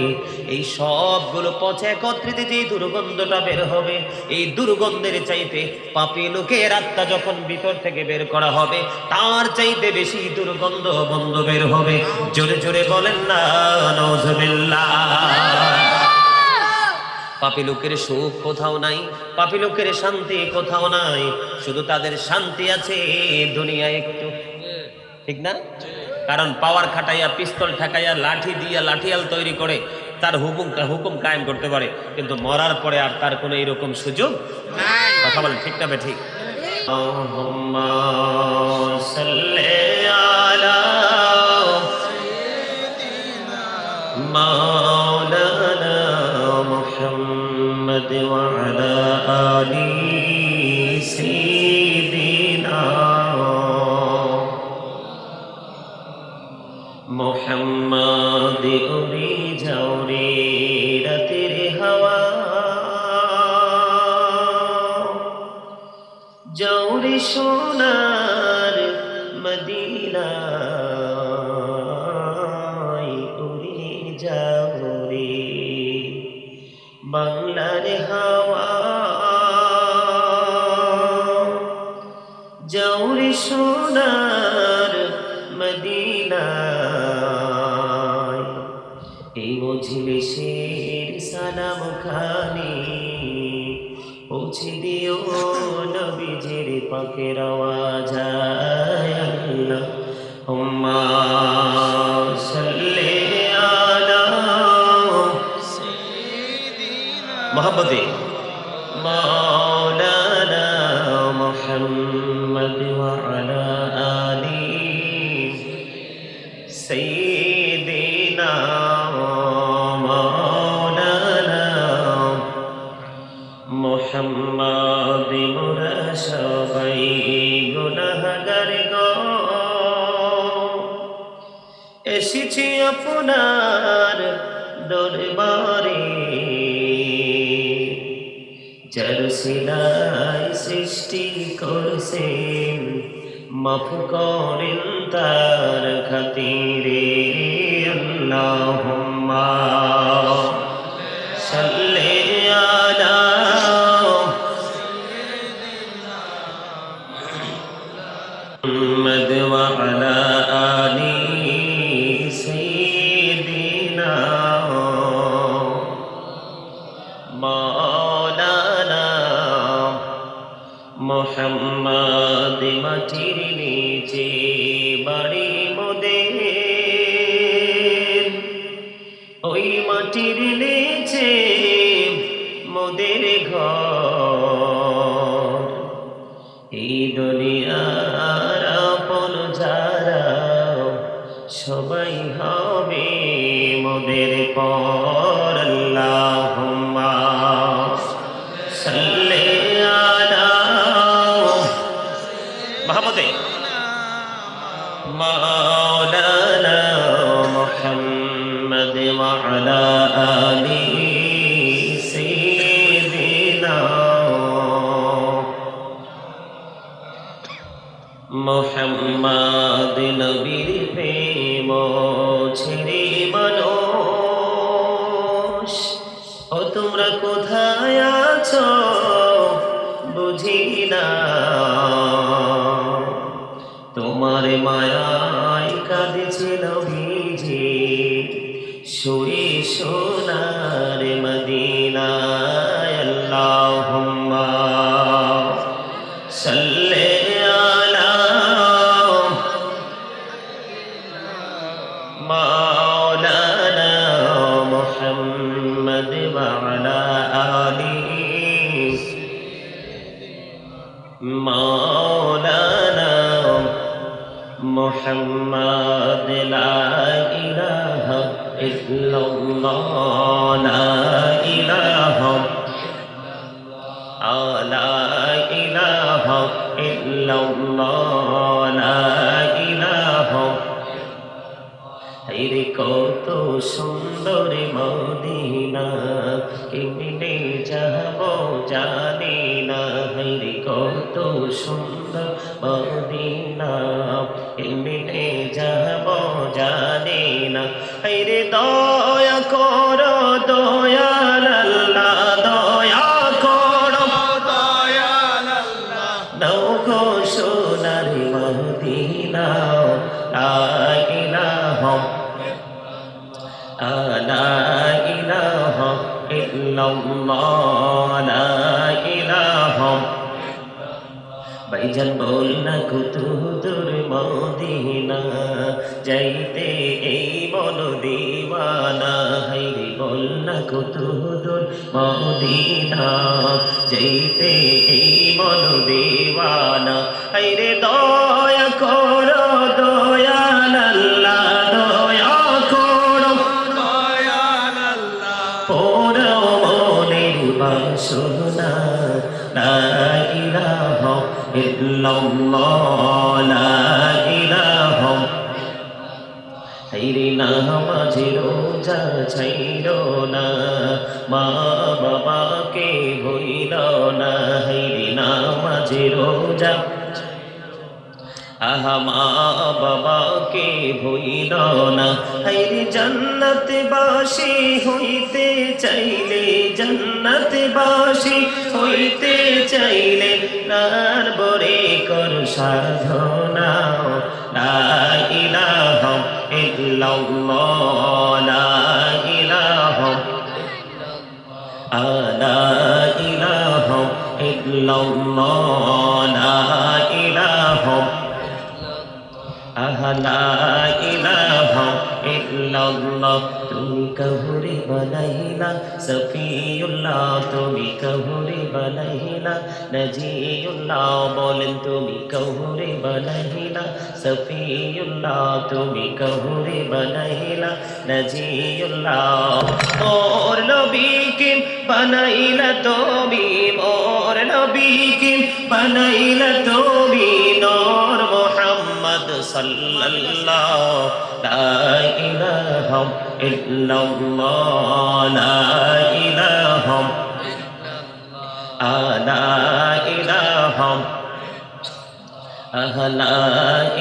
এই সবগুলো পচে একত্রিত যে দুর্গন্ধটা বের হবে, এই দুর্গন্ধের চাইতে পাপী লোকের আত্মা যখন ভিতর থেকে বের করা হবে, তার চাইতে বেশি দুর্গন্ধ বন্ধ বের হবে। জোরে জোরে বলেন না নাউজুবিল্লাহ। পাপী লোকের সুখ কোথাও নাই, পাপী লোকের শান্তি কোথাও নাই, শুধু তাদের শান্তি আছে দুনিয়ায় একটু, ঠিক না? কারণ পাওয়ার খাটাইয়া, পিস্তল ঠাকাইয়া, লাঠি দিয়া লাঠিয়াল তৈরি করে তার হুকুম কায়েম করতে পারে, কিন্তু মরার পরে আর তার কোনো এরকম সুযোগ নাই। কথা বলেন ঠিক না? ঠিক। আল্লাহুম্মা সাল্লি আলা মাওলানা মুহাম্মদ ওয়া আলা আলি সাইয়্যিদিনা মুহাম্মদ। উড়ে যাও রে রাতের হাওয়া, যাও রে সোনার মদিনায়, উড়ে যাও রে বাংলার হাওয়া, যাও রে সোনার মদিনায়। এই মজলিসের সালাম খানি পৌঁছে দিও নবীজির পাকের আওয়াজায়। আল্লাহুম্মা সাল্লি আলা সাইয়্যিদিনা মুহাম্মদ মাওলানা মুহাম্মদ ওয়া আলা আলি সাইয়্যিদিনা মাওলানা মুহাম্মদ। মোরা সবাই গুনাহগার গো, এসেছি আপনার দরবারে, যার সিলাই সৃষ্টি করছেন, মাফ করেন তার খাতিরে। আল্লাহুম্মা সাল্লি আলা মুহাম্মদ ওয়া আলা আলি সাইয়্যিদিনা মাওলানা মুহাম্মদ। মাটির নিচে বাড়ি মোদের, ওই মাটির নিচে মোদের ঘর, এই দুনিয়ার আপন যারা সবাই হবে মোদের পর। আল্লাহুম্মা সাল্লি আলা মুহাম্মদ মাওলানা মুহাম্মদ ওয়া আলা আলি সাইয়্যিদিনা মুহাম্মদ। নবীর প্রেম ছেড়ে মানুষ, ও তোমরা কোথায় আছো বুঝি না, তোমার মায়ায় কাঁদেছে নবীজি শুয়ে সোনার মদিনায়। আল্লাহুম্মা সাল্লি আলা ইল্লাল্লাহ লা ইলাহা লা ইলাহা ইল্লাল্লাহ লা ইলাহা হায়রে কত সুন্দর মদিনা কেমনে যাব জানি না হায়রে কত সুন্দর মদিনা কেমনে যাব জানি না হায়রে দয়া করো দয়াল আল্লাহ দয়া করো দয়াল আল্লাহ দাও গো সোনার মদিনা লা ইলাহা লা ইলাহা ইল্লাল্লাহ লা ইলাহা ভাইজান বল না কত দূর মদিনা যাইতে এই মন দিওয়ানা হায়রে বল না কত দূর মদিনা যাইতে এই মন দিওয়ানা হায়রে দয়া করো দয়াল আল্লাহ দয়া করো দয়াল আল্লাহ পোড়ো মনের বাসনা লা ইলাহা ইল্লাল্লাহ লা ইলাহা হায়রে নামাজে রোজা ছাইরো না মা বাবাকে ভুইলো না হায়রে নামাজে রোজা আহা মা বাবাকে ভুইল না হায়রে জান্নাতবাসী হইতে চাইলে জান্নাতবাসী হইতে চাইলে প্রাণ ভরে কর সাধনা লা ইলাহা ইল্লাল্লাহ লা ইলাহা লা ইলাহা ইল্লাল্লাহ লা ইলাহা লা ইলাহা ইল্লাল্লাহ তুমি কাহুরে বানাইলা সফিউল্লাহ তুমি কাহুরে বানাইলা নজিউল্লাহ বলেন তুমি কাহুরে বানাইলা সফিউল্লাহ তুমি কাহুরে বানাইলা নজিউল্লাহ মোর নবীকে বানাইলা তুমি মোর নবীকে বানাইলা তুমি নূর মুহাম্মদ সাল্লাল্লাহু লা ইলাহা ইল্লাল্লাহ লা ইলাহা লা ইলাহা লা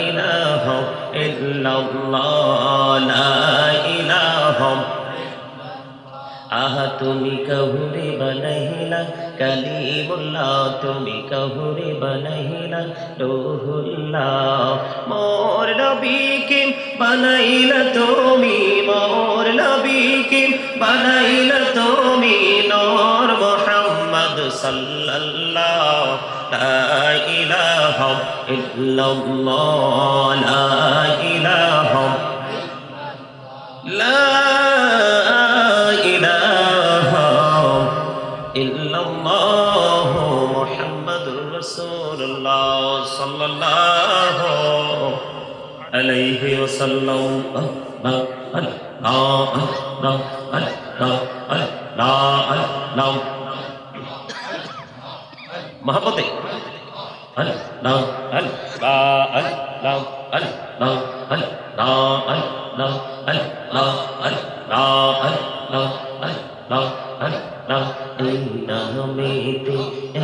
ইলাহা ইল্লাল্লাহ লা ইলাহা তুমি কাহুরে বানাইলা কালিমুল্লাহ তুমি কাহুরে বানাইলা রূহুল্লাহ মোর নবীকে বানাইলা তুমি মোর নবীকে বানাইলা তুমি নূর মুহাম্মদ সাল্লাল্লাহু লা ইলাহা ইল্লাল্লাহ লা ইলাহা লা সাল্লাল্লাহু আলাইহি ওয়াসাল্লাম মহব্বতে এই নামেতে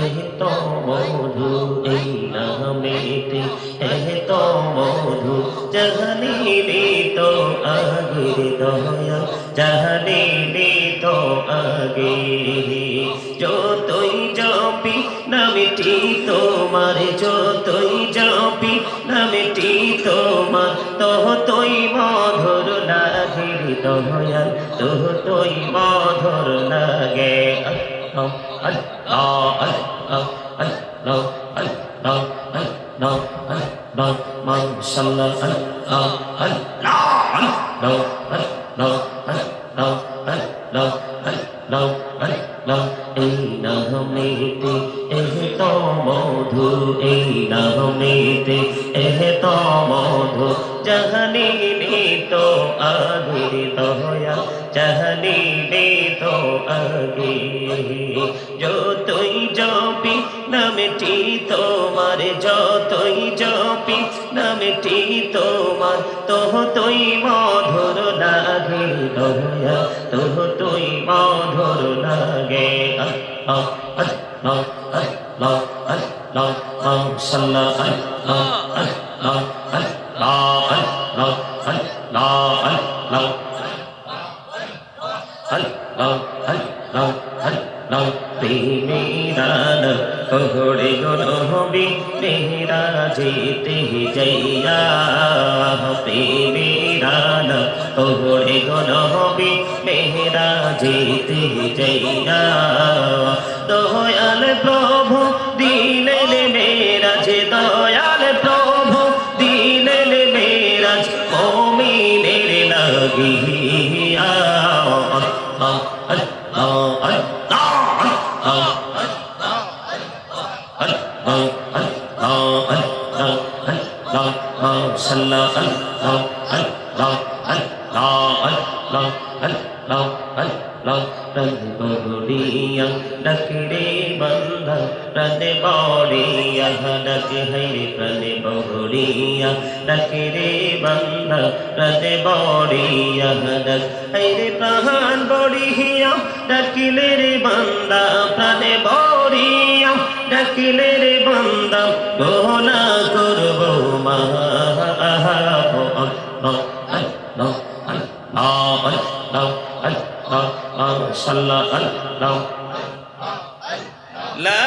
এত মধু এই নামেতে এত মধু জানিলে তো আগে দয়া জানিলে তো আগে যতই জপি নামটি তোমার যতই জপি নামটি তোমার ততই মধুর লাগে দয়াল ততই মধুর লাগে এই নামেতে এত মধু এই নামেতে এত মধু জাহানিলে তো আগে দয়া জাহানিলে তো আগে যতই জপি নামটি তোমার যতই জপি নামটি তোমার ততই মধুর লাগে দয়া ততই মধুর লাগে আল্লাহ আল্লাহ আল্লাহ আল্লাহ সাল্লাল্লাহু আল্লাহ আল্লাহ আল্লাহ আল্লাহ আল্লাহ আল্লাহ আল্লাহ আল্লাহ প্রেমেরান ওরে গনবি মেরা যেতে যাইয়া প্রেমেরান ওরে গনবি মেরা যেতে যাইয়া দয়াল প্রভু দিলেন মেরাজ দয়াল প্রভু দিলেন মেরাজ মুমিনের লাগিয়া डकरे बंदा रन बौड़िया डक हरे रन बौड़िया डकरे बंदा रन बौड़िया डक हरे प्राण बौड़िया डकले रे बंदा प्राण बौड़िया डकले रे बंदा गोला करबो मा لا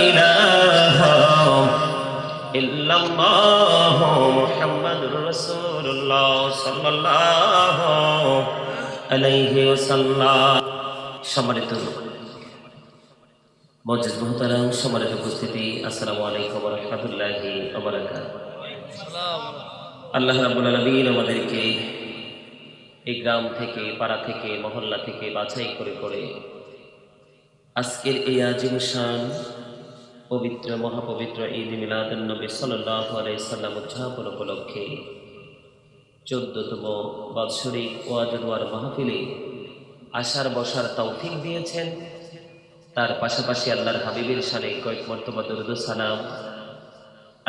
إله إلا الله محمد رسول الله صلى الله عليه وسلم সম্মানিত মুআজ্জিজ মুহতারাম সম্মানিত উপস্থিতি আসসালামু আলাইকুম ওয়া রাহমাতুল্লাহি ওয়া বারাকাতুহু আল্লাহ রাব্বুল আলামিন আমাদেরকে এই গ্রাম থেকে পাড়া থেকে মহল্লা থেকে বাছাই করে করে আজকের এই আজিম শান পবিত্র মহাপবিত্র ঈদ মিলাদুন নবী সাল্লাল্লাহু আলাইহি সাল্লাম উদযাপন উপলক্ষে 14তম বাৎসরিক ওয়াজ ওয়ার মাহফিলে আসার বসার তৌফিক দিয়েছেন। তার পাশাপাশি আল্লাহর হাবিবের শানে কয়েক মর্তবা দরুদ ও সালাম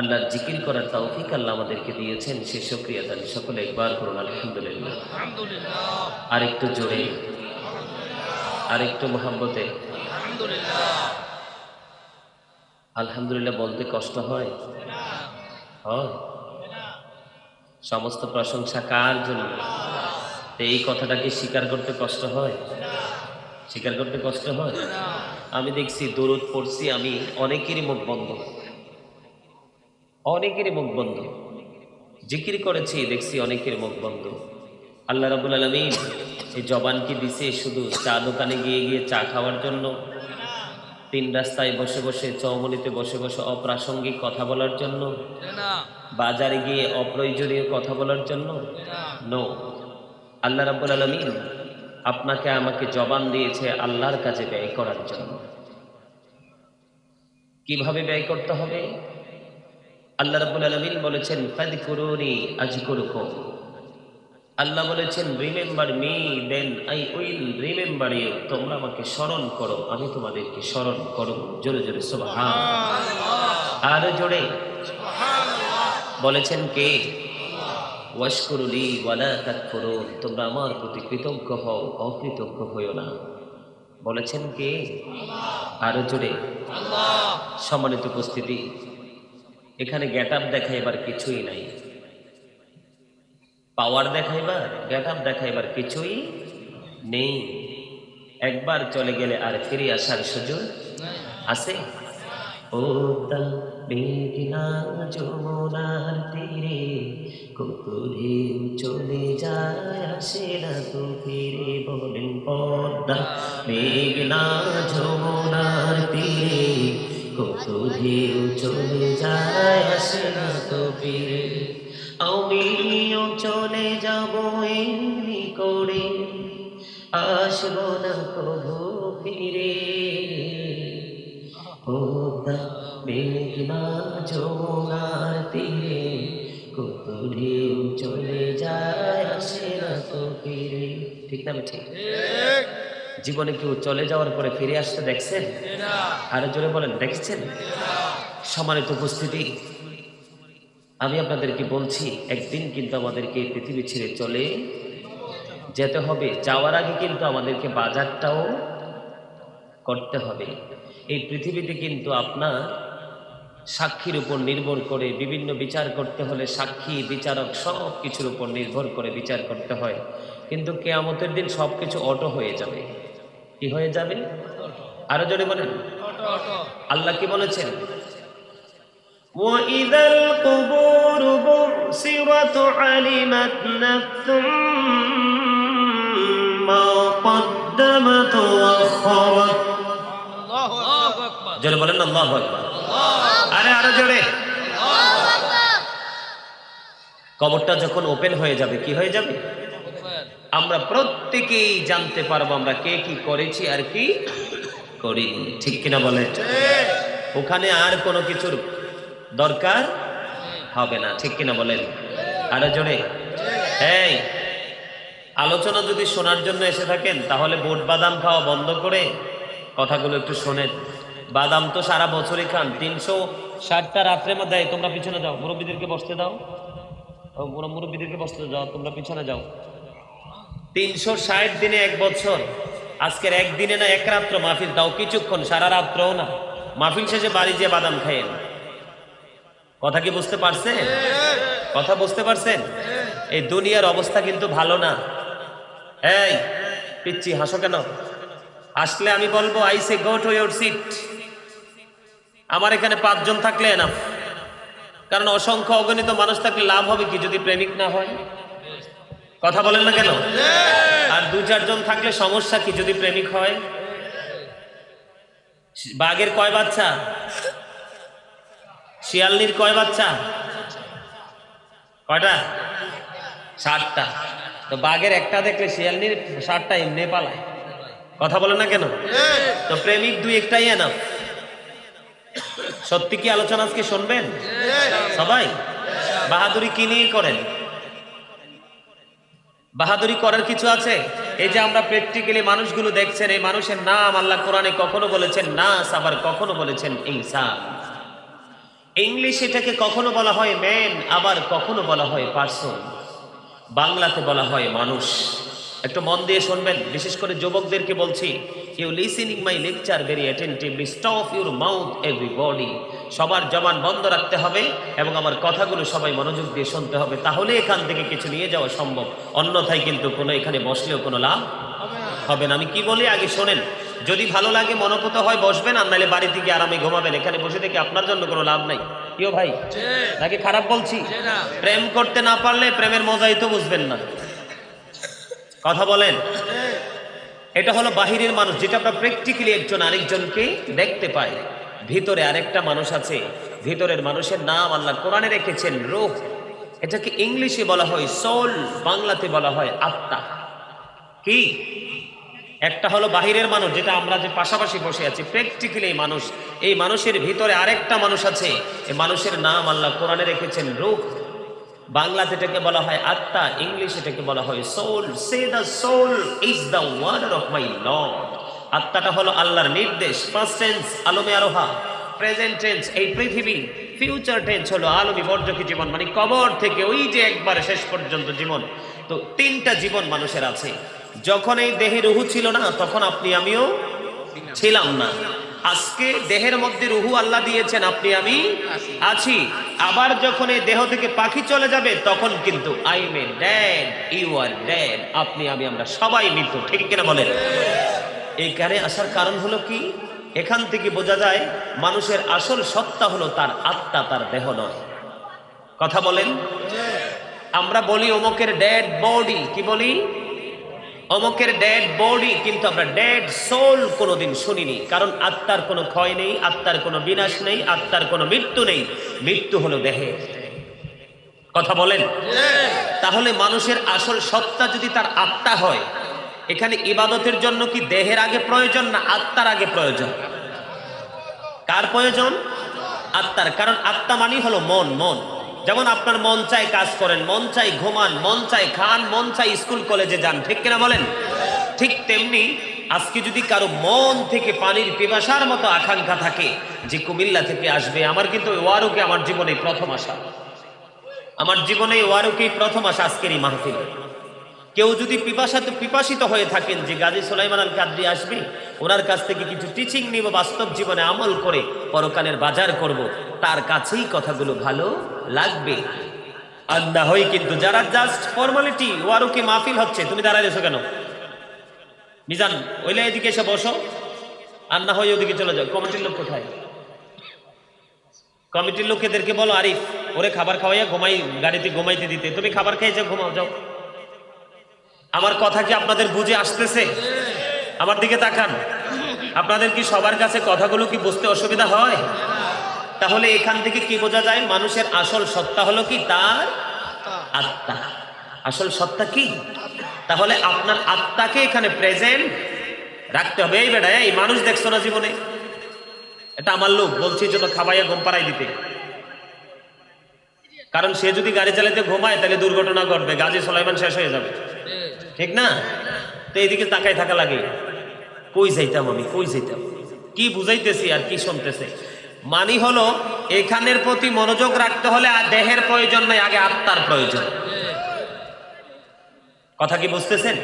আল্লাহর জিকির করার তৌফিক আল্লাহ আমাদেরকে দিয়েছেন, সে শুকরিয়া দান সকলে একবার করুন আলহামদুলিল্লাহ। আরেকটু জোরে আরেকটু মহব্বতে আলহামদুলিল্লাহ বলতে কষ্ট হয়? সমস্ত প্রশংসা কার জন্য? এই কথাটাকে স্বীকার করতে কষ্ট হয়? স্বীকার করতে কষ্ট হয়? আমি দেখছি দরুদ পড়ছি, আমি অনেকেরই মুখ বন্ধ, অনেকেরই মুখ বন্ধ। জিকির করেছি, দেখছি অনেকের মুখ বন্ধ। আল্লাহ রাব্বুল আলামিন এই জবান কি দিছে শুধু চা দোকানে গিয়ে গিয়ে চা খাওয়ার জন্য, তিন রাস্তায় বসে বসে চৌমনিতে বসে বসে অপ্রাসঙ্গিক কথা বলার জন্য, বাজারে গিয়ে অপ্রয়োজনীয় কথা বলার জন্য? নো, আল্লাহ রাব্বুল আলামিন আপনাকে আমাকে জবান দিয়েছে আল্লাহর কাছে ব্যয় করার জন্য। কিভাবে ব্যয় করতে হবে? আল্লাহ রাব্বুল আলামিন বলেছেন ফাযকুরুনি আযকুরুকুম। আল্লাহ বলেছেন remember me then I will remember you. তোমরা আমাকে স্মরণ করো, আমি তোমাদেরকে স্মরণ করব। জোরে জোরে সুবহানাল্লাহ। আর জোরে সুবহানাল্লাহ। বলেছেন কে? ওয়াশকুরুলি ওয়ালা তাকফুরুন। তোমরা আমার প্রতি কৃতজ্ঞ হও, অকৃতজ্ঞ হইও না। বলেছেন কে? আর জোরে আল্লাহ। সম্মানিত উপস্থিতি, এখানে গেটআপ দেখাইবার কিছুই নাই, পাওয়ার দেখাইবার গেটআপ দেখাইবার কিছুই নেই। একবার চলে গেলে আর ফিরে আসার সুযোগ আছে? ওদা মেঘনা যমুনার তীরে কত ঢেউ চলে যায় আসে না তো ফিরে। বলেন পদ্মা মেঘনা যমুনার তীরে কত ঢেউ চলে যায় আসে না তো ফিরে। আমিও চলে যাব এমনি করে, আসব না কবু ফিরে। পদ্মা মেঘনা যমুনার তীরে কত ঢেউ চলে যায় আসে না তো ফিরে। ঠিক না ঠিক? জীবনে কেউ চলে যাওয়ার পরে ফিরে আসতে দেখছেন? আরো জোরে বলেন, দেখছেন? সম্মানিত উপস্থিতি, আমি আপনাদেরকে বলছি একদিন কিন্তু আমাদেরকে এই পৃথিবী ছেড়ে চলে যেতে হবে। যাওয়ার আগে কিন্তু আমাদেরকে বাজারটাও করতে হবে। এই পৃথিবীতে কিন্তু আপনার সাক্ষীর উপর নির্ভর করে বিভিন্ন বিচার করতে হলে সাক্ষী বিচারক সব কিছুর উপর নির্ভর করে বিচার করতে হয়। কিন্তু কিয়ামতের দিন সবকিছু অটো হয়ে যাবে। কি হয়ে যাবে? আরো জোরে বলেন। আল্লাহ কি বলেছেন? وَإِذَا الْقُبُورُ بُعْثِرَتْ عَلِمَتْ نَفْسٌ مَا قَدَّمَتْ وَأَخَّرَتْ। আল্লাহু আকবার। জোরে বলেন আল্লাহু আকবার। আরো জোরে। কবরটা যখন ওপেন হয়ে যাবে, কি হয়ে যাবে? আমরা প্রত্যেকেই জানতে পারবো আমরা কে কি করেছি আর কি করিনি। ঠিক কিনা বলে? ওখানে আর কোনো কিছুর দরকার হবে না। ঠিক কিনা বলেন? আরো জোরে। এই আলোচনা যদি শোনার জন্য এসে থাকেন তাহলে বুট বাদাম খাওয়া বন্ধ করে কথাগুলো একটু শোনেন। বাদাম তো সারা বছরই খান, 360টা রাত্রে মধ্যে। তোমরা পিছনে যাও, মুরব্বীদেরকে বসতে দাও। মুরব্বীদেরকে বসতে যাও, তোমরা পিছনে যাও। 360 দিনে এক বছর, আজকের একদিনে না এক রাত্র মাহফিল, দাও কিছুক্ষণ, সারা রাত্রও না। মাহফিল শেষে বাড়ি যেয়ে বাদাম খাইয়েন। কথা কি বুঝতে পারছেন? কথা বুঝতে পারছেন? এই দুনিয়ার অবস্থা কিন্তু ভালো না। এই পিচ্ছি, হাসো কেন? আসলে আমি বলবো I say go to your seat. আমার এখানে 5 জন থাকলে না, কারণ অসংখ্য অগণিত মানুষ থাকলে লাভ হবে কি যদি প্রেমিক না হয়? কথা বলেন না কেন? আর 2-4 জন থাকলে সমস্যা কি যদি প্রেমিক হয়? বাঘের কয় বাচ্চা? শিয়ালনির কয় বাচ্চা? কয়টা? 60টা। তো বাঘের একটা দেখলে শিয়ালনির 60টা এমনি পালায়। কথা বলেন না কেন? তো প্রেমিক 2-1টাই এনাফ। সত্যি কি আলোচনা আজকে শুনবেন সবাই? বাহাদুরি কি নিয়ে করেন? বাহাদুরি করার কিছু আছে? এই যে আমরা প্র্যাকটিক্যালি মানুষগুলো দেখছেন, এই মানুষের নাম আল্লাহ কোরআনে কখনো বলেছেন নাস, আবার কখনো বলেছেন ইনসান। ইংলিশ এটাকে কখনো বলা হয় ম্যান, আবার কখনো বলা হয় পারসন। বাংলাতে বলা হয় মানুষ। একটু মন দিয়ে শুনবেন, বিশেষ করে যুবকদেরকে বলছি, you listening my lecture very attentively, stop your mouth everybody. সবার জবান বন্ধ রাখতে হবে এবং আমার কথাগুলো সবাই মনোযোগ দিয়ে শুনতে হবে, তাহলে এখান থেকে কিছু নিয়ে যাওয়া সম্ভব। অন্যথায় কিন্তু কোনো এখানে বসলেও কোনো লাভ হবে না। আমি কি বলি আগে শোনেন। যদি ভালো লাগে মনোপুত হয় বসবেন, আর নাহলে বাড়ি থেকে আরামে ঘুমাবেন। এখানে বসে থেকে আপনার জন্য কোনো লাভ নাই। কেউ ভাই নাকি খারাপ বলছি? প্রেম করতে না পারলে প্রেমের মজাই তো বুঝবেন না। কথা বলেন। এটা হলো বাহিরের মানুষ, যেটা আমরা প্র্যাকটিক্যালি একজন আরেকজনকে দেখতে পাই। ভিতরে আরেকটা মানুষ আছে। ভিতরের মানুষের নাম আল্লাহ কোরআনে রেখেছেন রূহ। এটাকে ইংলিশে বলা হয় সোল, বাংলাতে বলা হয় আত্মা। কি? একটা হলো বাহিরের মানুষ, যেটা আমরা যে পাশাপাশি বসে আছি, প্র্যাকটিক্যালি মানুষ। এই মানুষের ভিতরে আরেকটা মানুষ আছে। এই মানুষের নাম আল্লাহ কোরআনে রেখেছেন রূহ। বাংলাতে এটাকে বলা হয় আত্মা, ইংলিশে এটাকে বলা হয় soul. Say the soul is the warder of my lord. আত্মাটা হলো আল্লাহর নির্দেশ। ফার্স্ট টেন্স আলমে আরোহা, প্রেজেন্ট টেন্স এই পৃথিবী, ফিউচার টেন্স হলো আলমী বর্জকি জীবন, মানে কবর থেকে ওই যে একবারে শেষ পর্যন্ত জীবন। তো 3টা জীবন মানুষের আছে। যখন এই দেহে রুহু ছিল না, তখন আপনি আমিও ছিলাম না। আজকে দেহের মধ্যে রুহু আল্লাহ দিয়েছেন, আপনি আমি আছি। আবার যখন এই দেহ থেকে পাখি চলে যাবে, তখন কিন্তু I am dad, you are dad, আপনি আমি আমরা সবাই মৃত। ঠিক কিনা বলেন? এইখানে আসার কারণ হলো কি? এখান থেকে বোঝা যায় মানুষের আসল সত্তা হলো তার আত্মা, তার দেহ নয়। কথা বলেন। আমরা বলি অমুকের ডেড বডি, কি বলি? অমুকের ডেড বডি, কিন্তু আমরা ডেড সোল কোনোদিন শুনিনি। কারণ আত্মার কোনো ক্ষয় নেই, আত্মার কোনো বিনাশ নেই, আত্মার কোনো মৃত্যু নেই। মৃত্যু হলো দেহে। কথা বলেন। তাহলে মানুষের আসল সত্তা যদি তার আত্মা হয়, এখানে ইবাদতের জন্য কি দেহের আগে প্রয়োজন না আত্মার আগে প্রয়োজন? কার প্রয়োজন? আত্মার। কারণ আত্মা মানে হলো মন। মন যেমন আপনার মন চায় কাজ করেন, মন চায় ঘুমান, মন চায় খান, মন চায় স্কুল কলেজে যান, ঠিক কিনা বলেন? ঠিক তেমনি আজকে যদি কারো মন থেকে পানির পিপাসার মতো আকাঙ্ক্ষা থাকে যে কুমিল্লা থেকে আসবে, আমার কিন্তু ওয়ারুকে আমার জীবনে প্রথম আসা, আমার জীবনে ওয়ারুকেই প্রথম আসা আজকের এই মাহফিল। কেউ যদি পিপাসিত হয়ে থাকেন যে গাজী সুলাইমান আল কাদরি আসবে, ওনার কাছ থেকে কিছু টিচিং নিব, বাস্তব জীবনে আমল করে পরকালের বাজার করব, তার কাছেই কথাগুলো ভালো লাগবে। আর না হয় কিন্তু যারা জাস্ট ফর্মালিটি, ওয়ারুকে মাহফিল হচ্ছে, তুমি দাঁড়ায় রয়েছো কেন? মিজান ওইলে এদিকে এসে বসো, আর না হয় ওদিকে চলে যাও। কমিটির লোক কোথায়? কমিটির লোকেদেরকে বলো আরিফ ওরে খাবার খাওয়াইয়া গাড়িতে ঘুমাইতে দিতে। তুমি খাবার খেয়ে যাও, ঘুমাও যাও। আমার কথা কি আপনাদের বুঝে আসতেছে? আমার দিকে তাকান। আপনাদের কি সবার কাছে কথাগুলো কি বুঝতে অসুবিধা হয়? তাহলে এখান থেকে কি বোঝা যায়? মানুষের আসল সত্তা হলো কি? তার আত্মা। আসল সত্তা কি? তাহলে আপনার আত্মাকে এখানে প্রেজেন্ট রাখতে হবে। এই বেটা, এই মানুষ দেখছো না জীবনে? এটা আমার লোক, বলছি জন্য খাবাইয়া ঘুম পাড়াই দিতে। কারণ সে যদি গাড়ি চালাতে ঘুমায় তাহলে দুর্ঘটনা ঘটবে, গাজী সুলাইমান শেষ হয়ে যাবে, ঠিক না? তো এইদিকে তাকাই থাকা লাগে, কই যাইতাম আমি, কই যাইতাম, কি বুঝাইতেছি আর কি শুনতেছে। মানি হলো এখানের প্রতি মনোযোগ রাখতে হলে আর দেহের প্রয়োজন নাই, আগে আত্মার প্রয়োজন। কথা কি বুঝতেছেন?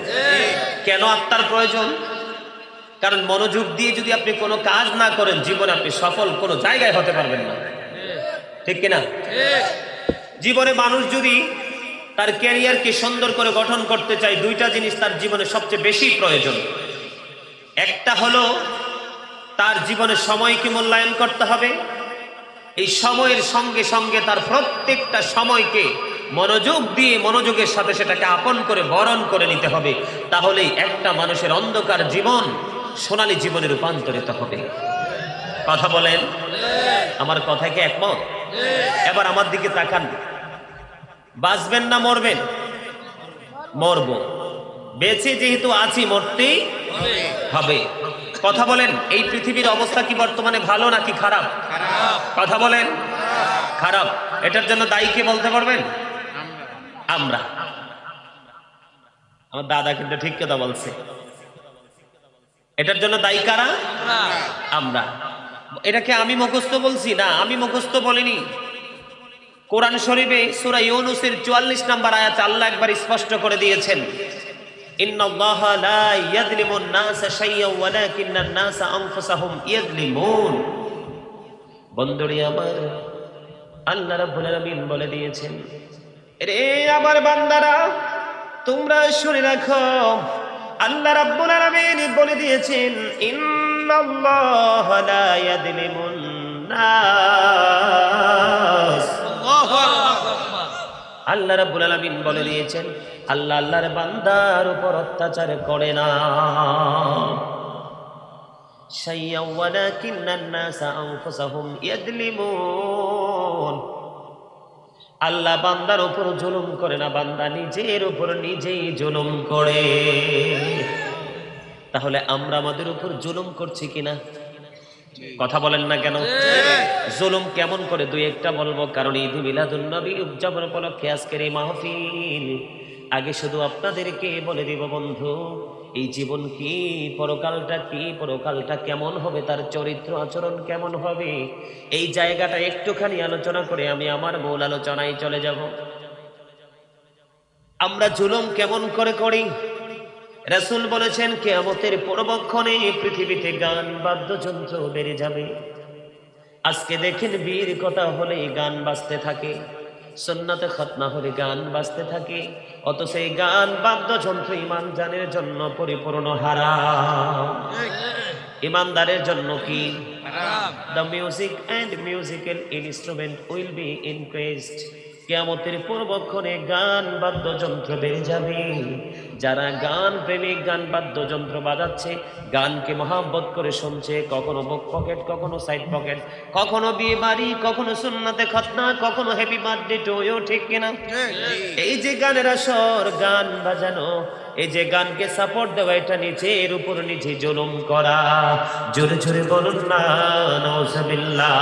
কেন আত্মার প্রয়োজন? কারণ মনোযোগ দিয়ে যদি আপনি কোনো কাজ না করেন, জীবনে আপনি সফল কোনো জায়গায় হতে পারবেন না, ঠিক কিনা? জীবনে মানুষ যদি তার ক্যারিয়ারকে সুন্দর করে গঠন করতে চায়, দুইটা জিনিস তার জীবনে সবচেয়ে বেশি প্রয়োজন। একটা হলো তার জীবনে সময়কে মূল্যায়ন করতে হবে। এই সময়ের সঙ্গে সঙ্গে তার প্রত্যেকটা সময়কে মনোযোগ দিয়ে, মনোযোগের সাথে সেটাকে আপন করে বরণ করে নিতে হবে। তাহলেই একটা মানুষের অন্ধকার জীবন সোনালী জীবনে রূপান্তরিত হবে। কথা বলেন? আমার কথা কি একমত? এবার আমার দিকে তাকান। বাঁচবেন না মরবেন? মরব। বেঁচে যেহেতু আছি, মরতেই হবে। কথা বলেন, এই পৃথিবীর অবস্থা কি বর্তমানে ভালো নাকি খারাপ? কথা বলেন, খারাপ। এটার জন্য দায়ী কে বলতে পারবেন? আমরা। আমার দাদা কিন্তু ঠিক কথা বলছে। এটার জন্য দায়ী কারা? আমরা। এটাকে আমি মুখস্থ বলছি না, আমি মুখস্থ বলিনি। কোরআন শরীফে সূরা ইউনূসের 44 নম্বর আয়াতে আল্লাহ একবার স্পষ্ট করে দিয়েছেন, ইন্নাল্লাহা লা ইয়াযলিমুন নাসা শাইয়্যান ওয়ালাকিন্নান নাসা আনফুসাহুম ইয়াযলিমুন। বন্ধুরে আমার, আল্লাহ রাব্বুল আলামিন বলে দিয়েছেন, রে আমার বান্দারা তোমরা শুনে রাখো, আল্লাহ রাব্বুল আলামিন বলে দিয়েছেন, ইন্নাল্লাহা লা ইয়াযলিমুন নাস। আল্লাহ রাব্বুল আলামিন বলে দিয়েছেন, আল্লাহ আল্লাহর বান্দার উপর অত্যাচার করে না। শাইয়্যান ওয়ালাকিন্নান নাসা আনফুসাহুম ইয়াযলিমুন। আল্লাহ বান্দার উপর জুলুম করে না, বান্দা নিজের উপর নিজেই জুলুম করে। তাহলে আমরা আমাদের উপর জুলুম করছি কিনা? কথা বলেন না কেন? জুলুম কেমন করে দুই একটা বলবো, কারণ ঈদ মিলাদুন নবী উদযাপন উপলক্ষে আজকের এই মাহফিল। আগে শুধু আপনাদেরকে বলে দিব বন্ধু, এই জীবন কি, পরকালটা কি, পরকালটা কেমন হবে, তার চরিত্র আচরণ কেমন হবে, এই জায়গাটা একটুখানি আলোচনা করে আমি আমার মূল আলোচনায় চলে যাব। আমরা জুলুম কেমন করে করি? রাসূল বলেছেন, কিয়ামতের পূর্বক্ষণে পৃথিবীতে গান বাদ্যযন্ত্র বেড়ে যাবে। আজকে দেখেন বীর কথা হলে গান বাজতে থাকে, সুন্নাতে খতনা হলে গান বাজতে থাকে, অথচ এই গান বাদ্যযন্ত্র ঈমান জানের জন্য পরিপূর্ণ হারাম। ঈমানদারের জন্য কি হারাম? The music and musical instrument will be increased. কিয়ামতের পূর্বক্ষণে গান বাদ্যযন্ত্র বেড়ে যাবে। যারা গান প্রেমিক, গান বাদ্যযন্ত্র বাজাচ্ছে, গানকে মহাব্বত করে শুনছে, কখনো বুক পকেট, কখনো সাইড পকেট, কখনো বিয়ে বাড়ি, কখনো সুন্নাতে খতনা, কখনো হ্যাপি বার্থডে টু ইউ, ঠিক কিনা? এই যে গানের আসর, গান বাজানো, এই যে গানকে সাপোর্ট দেওয়া, এটা নিজের উপর নিজে জুলুম করা। জোরে জোরে বলুন না নাউজুবিল্লাহ।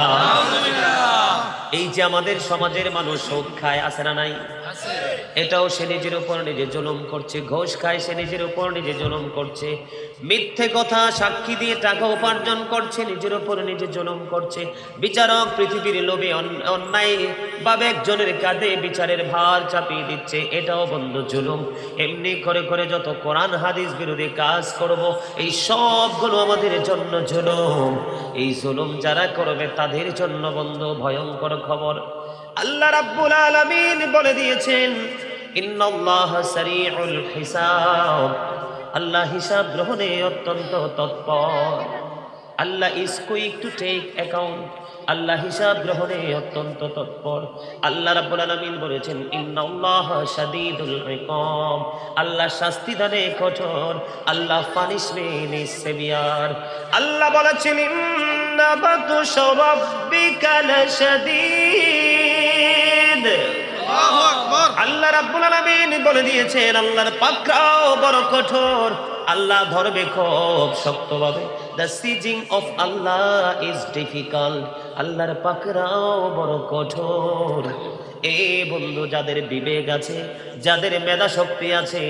এই যে আমাদের সমাজের মানুষ সুদ খায়, আছে না নাই? এটাও সে নিজের উপর নিজে জুলুম করছে। ঘুষ খায়, সে নিজের উপর নিজে জুলুম করছে। মিথ্যে কথা সাক্ষী দিয়ে টাকা উপার্জন করছে, নিজের উপর নিজে জুলুম করছে। বিচারক পৃথিবীর লোভে অন্যায় ভাবে একজনের কাঁধে বিচারের ভার চাপিয়ে দিচ্ছে, এটাও বন্ধু জুলুম। এমনি করে করে যত কোরআন হাদিস বিরোধী কাজ করব, এই সবগুলো আমাদের জন্য জুলুম। এই জুলুম যারা করবে তাদের জন্য বন্ধু ভয়ঙ্কর খবর। আল্লাহ রাব্বুল আলামিন বলে দিয়েছেন, ইন্নাল্লাহা সারিউল হিসাব। আল্লাহ হিসাব গ্রহণে অত্যন্ত তৎপর। Allah is quick to take account. আল্লাহ হিসাব গ্রহণে অত্যন্ত তৎপর। আল্লাহ রাব্বুল আলামিন বলেছেন, ইন্নাল্লাহা শাদীদুল ইকাব। আল্লাহ শাস্তি দানে কঠোর। আল্লাহ পানিশমেন্ট ইজ সেভিয়ার। আল্লাহ বলেছেন, ইন্না বাতুশা রাব্বিকা লাশাদীদ। আল্লাহ রাব্বুল আলামিন বলে দিয়েছেন, আল্লাহর পাকড়াও বড় কঠোর। আল্লাহ ধরবে খুব শক্তভাবে। The sieging of Allah is difficult. আল্লাহর পাকড়াও বড় কঠোর। এ বন্ধু, যাদের বিবেক আছে, যাদের মেধা শক্তি আছে,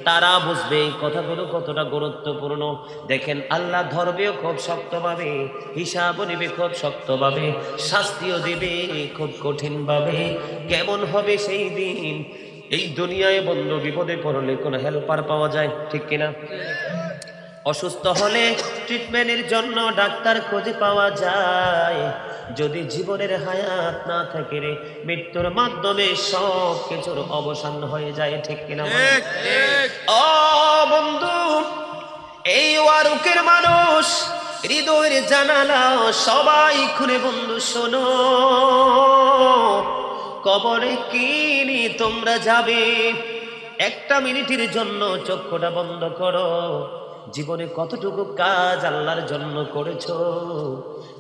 তারা বুঝবে এই কথাগুলো কতটা গুরুত্বপূর্ণ। দেখেন, আল্লাহ ধরবেও খুব শক্তভাবে, হিসাবও নেবে খুব শক্তভাবে, শাস্তিও দেবে খুব কঠিনভাবে। কেমন হবে সেই দিন? এই দুনিয়ায় বন্ধু বিপদে পড়লে কোনো হেল্পার পাওয়া যায়, ঠিক কিনা? অসুস্থ হলে ট্রিটমেন্টের জন্য ডাক্তার খুঁজে পাওয়া যায়। যদি জীবনের হায়াত না থাকে রে, মৃত্যুর মাধ্যমে সব কিছুর অবসান হয়ে যায়, ঠিক কিনা? ও বন্ধু, এই ওয়ারুকের মানুষ, হৃদয়ের জানালা সবাই খুলে বন্ধু শোনো। কবরে কিনি তোমরা যাবে, একটা মিনিটের জন্য চক্ষুটা বন্ধ করো। জীবনে কতটুকু কাজ আল্লাহর জন্য করেছো?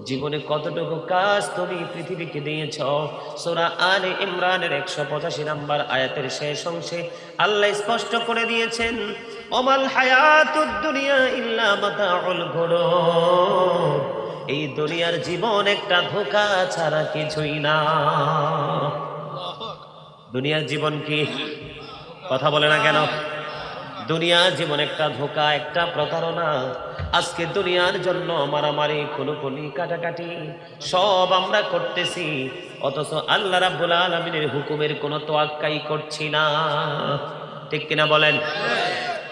জীবনে কতটুকু কাজ তুমি পৃথিবীকে দিয়েছ? সূরা আলে ইমরানের 185 নম্বর আয়াতের শেষ অংশে আল্লাহ স্পষ্ট করে দিয়েছেন, ওমাল হায়াতুদ দুনিয়া ইল্লা মাতাউল গুরুর। এই দুনিয়ার জীবন একটা ধোঁকা ছাড়া কিছুই না। দুনিয়ার জীবন কি? কথা বলে না কেন? দুনিয়ার জীবন একটা ধোঁকা, একটা প্রতারণা। আজকে দুনিয়ার জন্য মারামারি, খুনোখুনি, কাটাকাটি সব আমরা করতেছি, অথচ আল্লাহ রাব্বুল আলামিনের হুকুমের কোনো তোয়াক্কাই করছি না, ঠিক কিনা বলেন?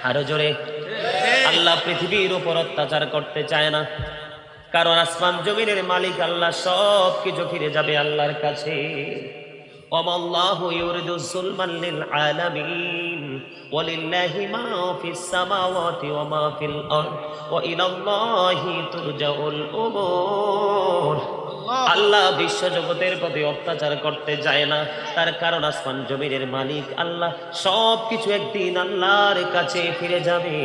আরো জোরে। আল্লাহ পৃথিবীর উপর অত্যাচার করতে চায় না, কারণ আসমান জমিনের মালিক আল্লাহ। সব কিছু ফিরে যাবে আল্লাহর কাছে। ওয়াল্লাহু ইউরিদু যুলমান লিল আলামিন ওয়ালিল্লাহি মা ফিস সামাওয়াতি ওয়া মা ফিল আরদ ওয়া ইলাল্লাহি তুরজাউল উমুর। আল্লাহ বিশ্ব জগতের প্রতি অত্যাচার করতে যায় না, তার কারণ আসমান জমিনের মালিক আল্লাহ। সব কিছু একদিন আল্লাহর কাছে ফিরে যাবে।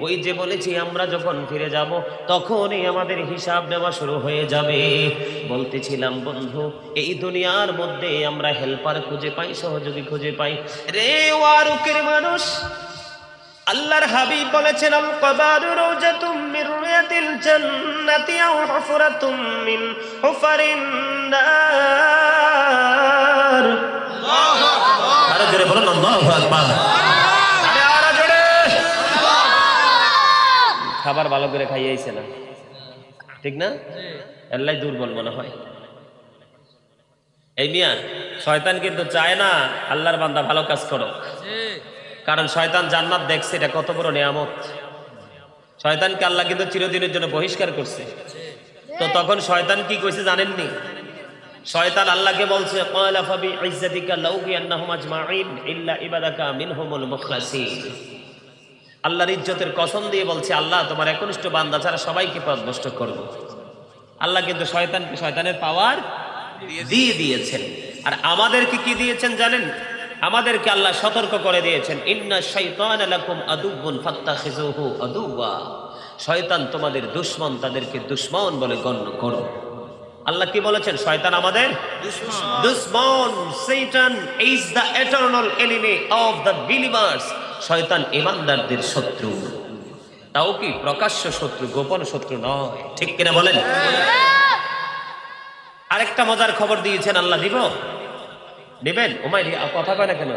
ওই যে বলেছি, আমরা যখন ফিরে যাব তখনই আমাদের হিসাব নেওয়া শুরু হয়ে যাবে। বলতেছিলাম বন্ধু, এই দুনিয়ার মধ্যে আমরা হেল্পার খুঁজে পাই, সহযোগী খুঁজে পাই। রে ওয়ারুকের মানুষ, আল্লাহর হাবিব বলেছেন, আল কবারু রাওজাতুম মির রিয়াদিল জান্নাতি আও হুফরাতুম মিন হুফারিন নার। আল্লাহু আকবার। আরে জোরে বলুন, আল্লাহু আকবার। আরে আরে জোরে। খাবার ভালো করে খাইয়েছে না, ঠিক না? আল্লাহ দুর্বল মনে হয়। এই মিয়া, শয়তান কিন্তু চায় না আল্লাহর বান্দা ভালো কাজ করো, কারণ শয়তান জান্নাত দেখছে, এটা কত বড় নিয়ামত। শয়তানকে আল্লাহ কিন্তু চিরদিনের জন্য বহিষ্কার করছে। তো তখন শয়তান কি কইছে জানেননি? শয়তান আল্লাহকে বলছে, ক্বালা ফাবি ইজ্জাতিকা লাউগিয়ান্নাহুম আজমাইন ইল্লা ইবাদাকা মিনহুমুল মুখলাসিন। আল্লাহর ইজ্জতের কসম দিয়ে বলছে, আল্লাহ তোমার একনিষ্ঠ বান্দা ছাড়া সবাইকে পথভ্রষ্ট করব। আল্লাহ কিন্তু শয়তানকে শয়তানের পাওয়ার দিয়ে দিয়েছেন। আর আমাদেরকে কি দিয়েছেন জানেন? আমাদেরকে আল্লাহ সতর্ক করে দিয়েছেন, ইন্না শাইতানা লাকুম আদুউন ফাত্তাখিযুহু আদুওয়া। শয়তান তোমাদের দুশমন, তাদেরকে দুশমন বলে গণ্য করো। আল্লাহ কি বলেছেন? শয়তান আমাদের দুশমন। Satan is the eternal enemy of the believers. শয়তান ঈমানদারদের শত্রু। তাও কি প্রকাশ্য শত্রু, গোপন শত্রু নয়, ঠিক কিনা বলেন? আরেকটা মজার খবর দিয়েছেন আল্লাহ, দিব দিবেন? ওমাই কথা কয় না কেন?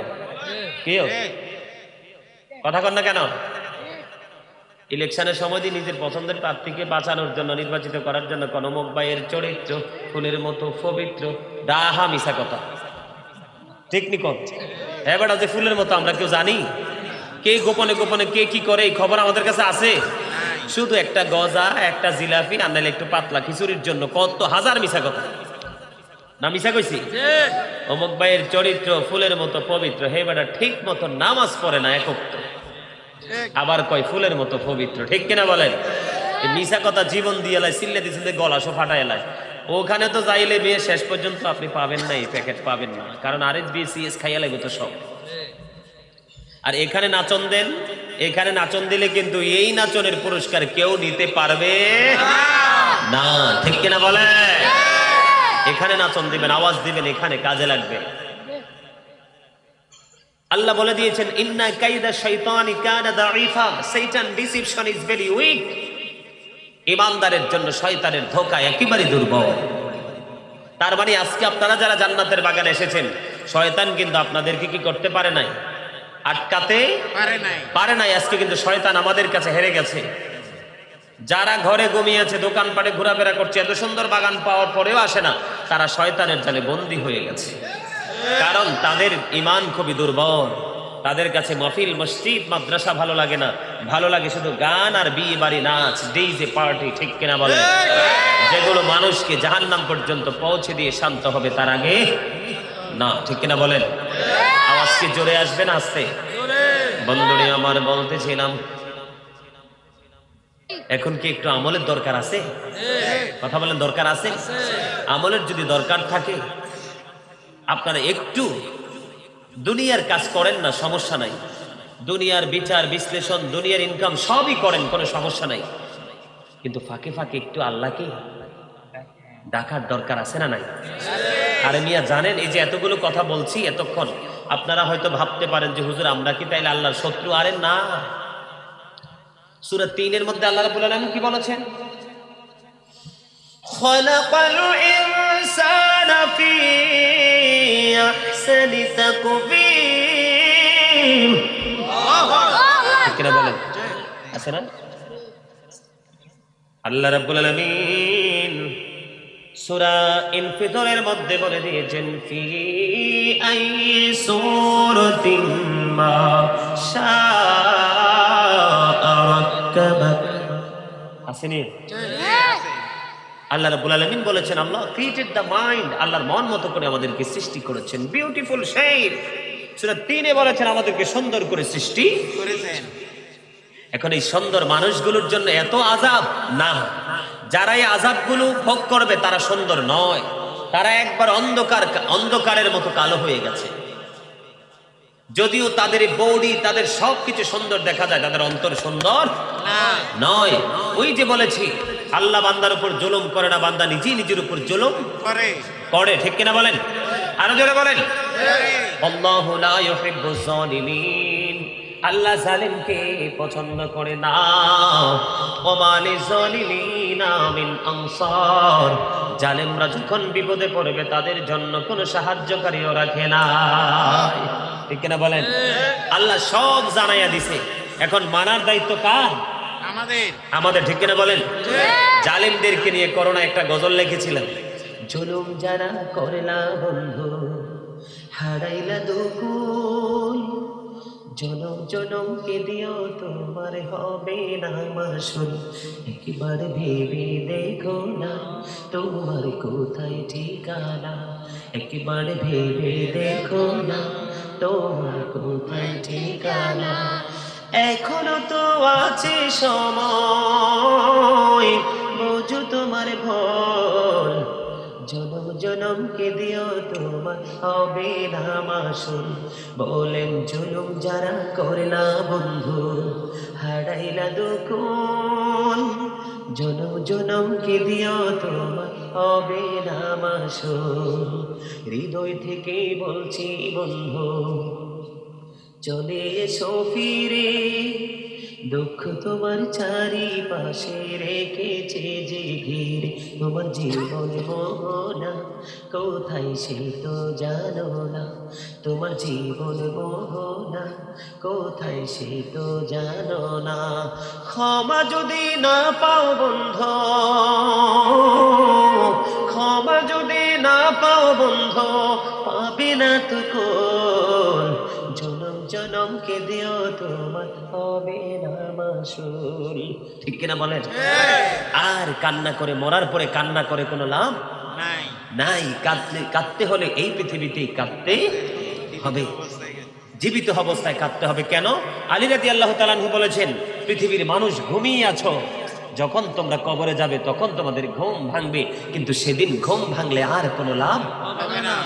কেউ কথা কন না কেন? ইলেকশনের সময় দিয়ে নিজের পছন্দের প্রার্থীকে বাঁচানোর জন্য, নির্বাচিত করার জন্য কনমক ভাইয়ের চরিত্র ফুলের মতো পবিত্র, ডাহা মিশা কথা। ঠিক নি কম? এবার যে ফুলের মতো আমরা কেউ জানি? কে গোপনে গোপনে কে কি করে এই খবর আমাদের কাছে আছে? শুধু একটা গজা, একটা জিলাপি, আর নাহলে একটু পাতলা খিচুড়ির জন্য কত হাজার মিশা কথা। না মিশা কইছি? অমুক ভাইয়ের চরিত্র ফুলের মতো পবিত্র, হে বেটা ঠিক মতো নামাজ পড়ে না একক, আবার কয় ফুলের মতো পবিত্র। ঠিক কিনা বলেন? মিশা কথা জীবন দিয়ে এলাই, সিল্লে দিচ্ছে গলা সো ফাটা এলাই। ওখানে তো যাইলে বিয়ে শেষ পর্যন্ত আপনি পাবেন না, এই প্যাকেট পাবেন না, কারণ RSBCS খাইয়া লাগবে তো সব। আর এখানে নাচন দেন, এখানে নাচন দিলে কিন্তু এই নাচনের পুরস্কার কেউ নিতে পারবে না। ঠিক কিনা বলে? এখানে নাচন দিবেন, আওয়াজ দিবেন, এখানে কাজে লাগবে। আল্লাহ বলে দিয়েছেন ইন্না কাইদা শাইতানি কানা দাঈফা, শয়তান ডিসিপশন ইজ ভেরি উইক। ইমানদারের জন্য শয়তানের ধোঁকা একেবারে দুর্বল। তার মানে আজকে আপনারা যারা জান্নাতের বাগানে এসেছেন, শয়তান কিন্তু আপনাদেরকে কি করতে পারে নাই? আটকাতে পারে নাই। আজকে কিন্তু শয়তান আমাদের কাছে হেরে গেছে। যারা ঘরে ঘুমিয়েছে, দোকানপাটে ঘোরাফেরা করছে, এত সুন্দর বাগান পাওয়ার পরেও আসে না, তারা শয়তানের জালে বন্দী হয়ে গেছে। কারণ তাদের ঈমান খুবই দুর্বল। তাদের কাছে মাহফিল, মসজিদ, মাদ্রাসা ভালো লাগে না, ভালো লাগে শুধু গান আর বিয়ে বাড়ি, নাচ, ডিজে পার্টি। ঠিক কিনা বলেন? যেগুলো মানুষকে জাহান্নাম পর্যন্ত পৌঁছে দিয়ে শান্ত হবে, তার আগে না। ঠিক কিনা বলেন? আওয়াজ কি জোরে আসবে না আসতে? বন্ধুরে আমার বলতেছিলাম, এখন কি একটু আমলের দরকার আছে? কথা বলেন, দরকার আছে? আমলের যদি দরকার থাকে, আপনারা একটু দুনিয়ার কাজ করেন না, সমস্যা নাই। দুনিয়ার বিচার বিশ্লেষণ, দুনিয়ার ইনকাম সবই করেন, কোনো সমস্যা নাই। কিন্তু ফাঁকে ফাঁকে একটু আল্লাহকে ডাকার দরকার আছে না নাই? আরে মিয়া জানেন, এই যে এতগুলো কথা বলছি এতক্ষণ, আপনারা হয়তো ভাবতে পারেন যে হুজুর আমরা কি তাইলে আল্লাহর শত্রু? আরে না। সূরা 3-এর মধ্যে আল্লাহ রাব্বুল আলামিন কি বলেছেন? খলাকাল ইনসানা ফি আহসানি তাকবীর। কিনা বলেন? আছে না? আল্লাহ রাব্বুল আলামিন সূরা ইনফিতরের মধ্যে বলে দিয়েছেন ফি আই সূরাতিন মা শাআ রাক্কাবাক। আসেনি? আল্লাহ রাব্বুল আলামিন বলেছেন আল্লাহ ক্রিয়েটেড দ্য মাইন্ড, আল্লাহর মন মতো করে আমাদেরকে সৃষ্টি করেছেন। Beautiful shape. সূরা 3-এ বলেছেন আমাদেরকে সুন্দর করে সৃষ্টি করেছেন। এখন এই সুন্দর মানুষগুলোর জন্য এত আযাব না, যারা এই আযাবগুলো ভোগ করবে তারা সুন্দর নয়, তারা একবার অন্ধকারের মতো কালো হয়ে গেছে। যদিও তাদের বডি, তাদের সবকিছু সুন্দর দেখা যায়, তাদের অন্তর সুন্দর নয়। ওই যে বলেছি আল্লাহ বান্দার উপর জুলুম করে না, বান্দা নিজেই নিজের উপর জুলুম করে। ঠিক কিনা বলেন? আরো জোরে বলেন। আল্লাহু লা ইউহিব্বুজ জালিমিন, আল্লাহ জালিমকে পছন্দ করে না। ওয়া লিজ জালিমিনা মিন আনসার, জালেমরা যখন বিপদে পড়বে তাদের জন্য কোনো সাহায্যকারীও রাখে না। ঠিক কিনা বলেন? আল্লাহ সব জানাইয়া দিছে, এখন মানার দায়িত্ব কার? আমাদের। ঠিক কিনা বলেন? জালিমদেরকে নিয়ে করোনা একটা গজল লিখেছিলাম, জুলুম যারা করলা বন্ধু হারাইলা দুকুল, জনম জনম কে দিও তোমার হবে না মাসুল, একবার ভেবে দেখো না তোমার কোথায় ঠিকানা, একবার ভেবে দেখো না তোমার কোথায় ঠিকানা। এখনো তো আছে সময়, বুঝো তোমার ভুল, জনম জনম কে দিও তোমার হবে না মাসুল। বলেন জুলুম যারা করলা বন্ধু হারাইলা দুকুল, জনম জনম কে দিও তোমার হবে না মাসুল। হৃদয় থেকে বলছি বন্ধু, চলে এসো ফিরে, দুঃখ তোমার চারিপাশে রেখেছে যে ঘিরে, তোমার জীবন মোহনা কোথায় সে তো জানো না, তোমার জীবন মোহনা কোথায় সে তো জানো না। ক্ষমা যদি না পাও বন্ধু, ক্ষমা যদি না পাও বন্ধু, পাবে না তো কোন, জনম জনমকে দিও তোমার হবে না মাসুল। ঠিক কিনা বলেন? আর কান্না করে মরার পরে কান্না করে কোনো লাভ নাই, নাই। কাঁদতে হলে এই পৃথিবীতেই কাঁদতে হবে, জীবিত অবস্থায় কাঁদতে হবে। কেন? আলী রাদিয়াল্লাহু তাআলা আনহু বলেছেন, পৃথিবীর মানুষ ঘুমিয়ে আছো, যখন তোমরা কবরে যাবে তখন তোমাদের ঘুম ভাঙবে, কিন্তু সেদিন ঘুম ভাঙলে আর কোনো লাভ হবে না।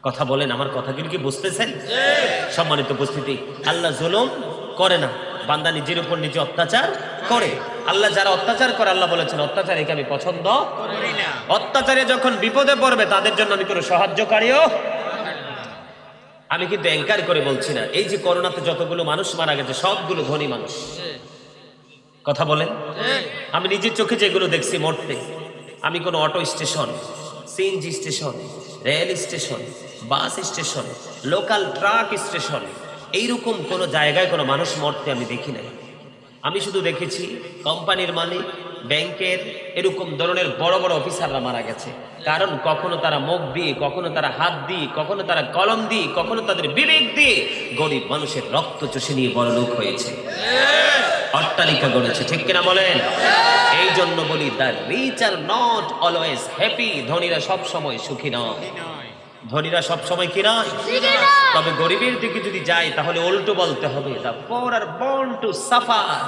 কথা বলেন, আমার কথাগুলো কি বুঝতেছেন? সম্মানিত উপস্থিতি, আল্লাহ জুলুম করে না, বান্দা নিজের উপর নিজে অত্যাচার করে। আল্লাহ যারা অত্যাচার করে, আল্লাহ বলেছেন অত্যাচারীকে আমি পছন্দ করি না। অত্যাচারে যখন বিপদে পড়বে তাদের জন্য আমি কোনো সাহায্যকারীও। আমি কিন্তু অ্যাঙ্কার করে বলছি না, এই যে করোনাতে যতগুলো মানুষ মারা গেছে সবগুলো ধনী মানুষ। কথা বলেন, আমি নিজের চোখে যেগুলো দেখছি মরতে, আমি কোনো auto station, CNG station, rail station, bus station, local truck station, এইরকম কোনো জায়গায় কোনো মানুষ মরতে আমি দেখি নাই। আমি শুধু দেখেছি কোম্পানির মালিক, ব্যাংকের এরকম ধরনের বড় বড় অফিসাররা মারা গেছে। কারণ কখনো তারা মুখ দিয়ে, কখনো তারা হাত দিয়ে, কখনো তারা কলম দিয়ে, কখনো তাদের বিবেক দিয়ে গরিব মানুষের রক্ত চষে নিয়ে বড় লোক হয়েছে, অট্টালিকা গড়েছে। ঠিক কিনা বলেন? এই জন্য বলি, the rich are not always happy. ধনীরা সব সময় সুখী নয়, ধনীরা সব সময় কি নয়। তবে গরিবের দিকে যদি যাই তাহলে উল্টো বলতে হবে, the poor are born to suffer.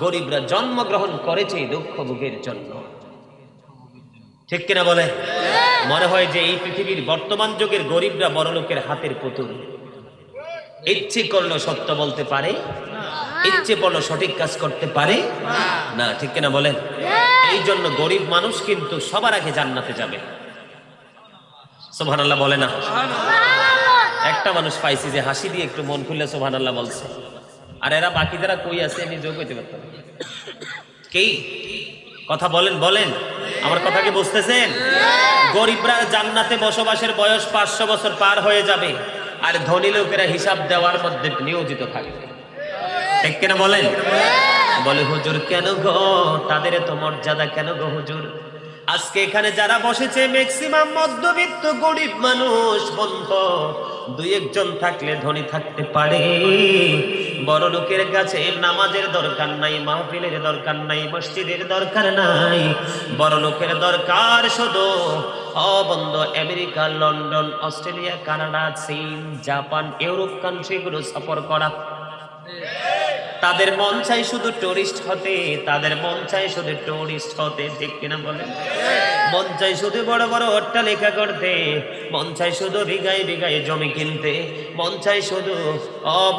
গরিবরা জন্মগ্রহণ করেছে দুঃখ ভোগের জন্য। ঠিক কিনা বলে? মনে হয় যে এই পৃথিবীর বর্তমান যুগের গরিবরা বড় লোকের হাতের পুতুল, ইচ্ছে করলো সত্য বলতে পারে, ইচ্ছে করলো সঠিক কাজ করতে পারে না। ঠিক কিনা বলেন? এই জন্য গরিব মানুষ কিন্তু সবার আগে জান্নাতে যাবে। সুবহানাল্লাহ বলে না? একটা মানুষ পাইছি যে হাসি দিয়ে একটু মন খুললে সুবহানাল্লাহ বলছে, আর এরা বাকি যারা কই আছে আমি যোগ হইতে পারতাম। কি কথা বলেন, বলেন আমার কথা কি বুঝতেছেন? গরিবরা জান্নাতে বসবাসের বয়স 500 বছর পার হয়ে যাবে, আর ধনী লোকেরা হিসাব দেওয়ার মধ্যে নিয়োজিত থাকবে। ঠিক কিনা বলেন? বলে হুজুর কেন গো, তাদের এত মর্যাদা কেন গো হুজুর? আজকে এখানে যারা বসেছে ম্যাক্সিমাম মধ্যবিত্ত গরিব মানুষ। বন্ধু, দুই একজন থাকলে ধনী থাকতে পারে। বড় লোকের কাছে নামাজের দরকার নাই, মাহফিলের দরকার নাই, মসজিদের দরকার নাই। বড় লোকের দরকার শুধু বন্ধু আমেরিকা, লন্ডন, অস্ট্রেলিয়া, কানাডা, চীন, জাপান, ইউরোপ কান্ট্রিগুলো সফর করা। তাদের মন চাই শুধু টুরিস্ট হতে, তাদের মন চাই শুধু টুরিস্ট হতে। ঠিক কিনা বলেন? মন চাই শুধু বড় বড় অট্টালিকা করতে, মন চাই শুধু বিঘায় বিঘায় জমি কিনতে, মন চাই শুধু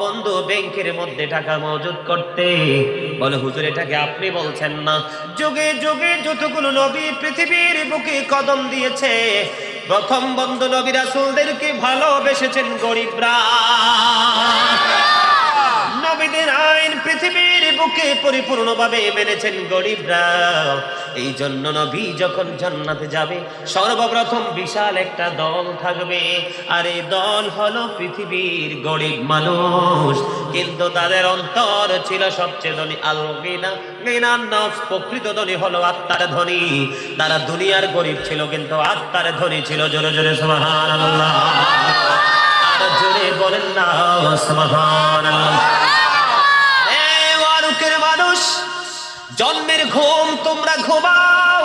বন্ধু ব্যাংকের মধ্যে টাকা মজুদ করতে। বলে হুজুর এটাকে আপনি বলছেন না? যুগে যুগে যতগুলো নবী পৃথিবীর বুকে কদম দিয়েছে, প্রথম বন্ধু নবী রাসূলদেরকে ভালোবেসেছেন গরিবরা। নবীদের আইন পৃথিবীর বুকে পরিপূর্ণভাবে মেনেছেন গরিবরা। এই জন্য নবী যখন জান্নাতে যাবে সর্বপ্রথম বিশাল একটা দল থাকবে, আর এই দল হলো পৃথিবীর গরিব মানুষ। কিন্তু তাদের অন্তর ছিল সবচেয়ে ধনী। আল গিনা গিনান নফস, প্রকৃত ধনী হলো আত্মার ধনী। তারা দুনিয়ার গরিব ছিল কিন্তু আত্মার ধনী ছিল। জোরে জোরে সুবহানাল্লাহ, আর জোরে বলেন না সুবহানাল্লাহ। মানুষ জন্মের ঘুম তোমরা ঘুমাও,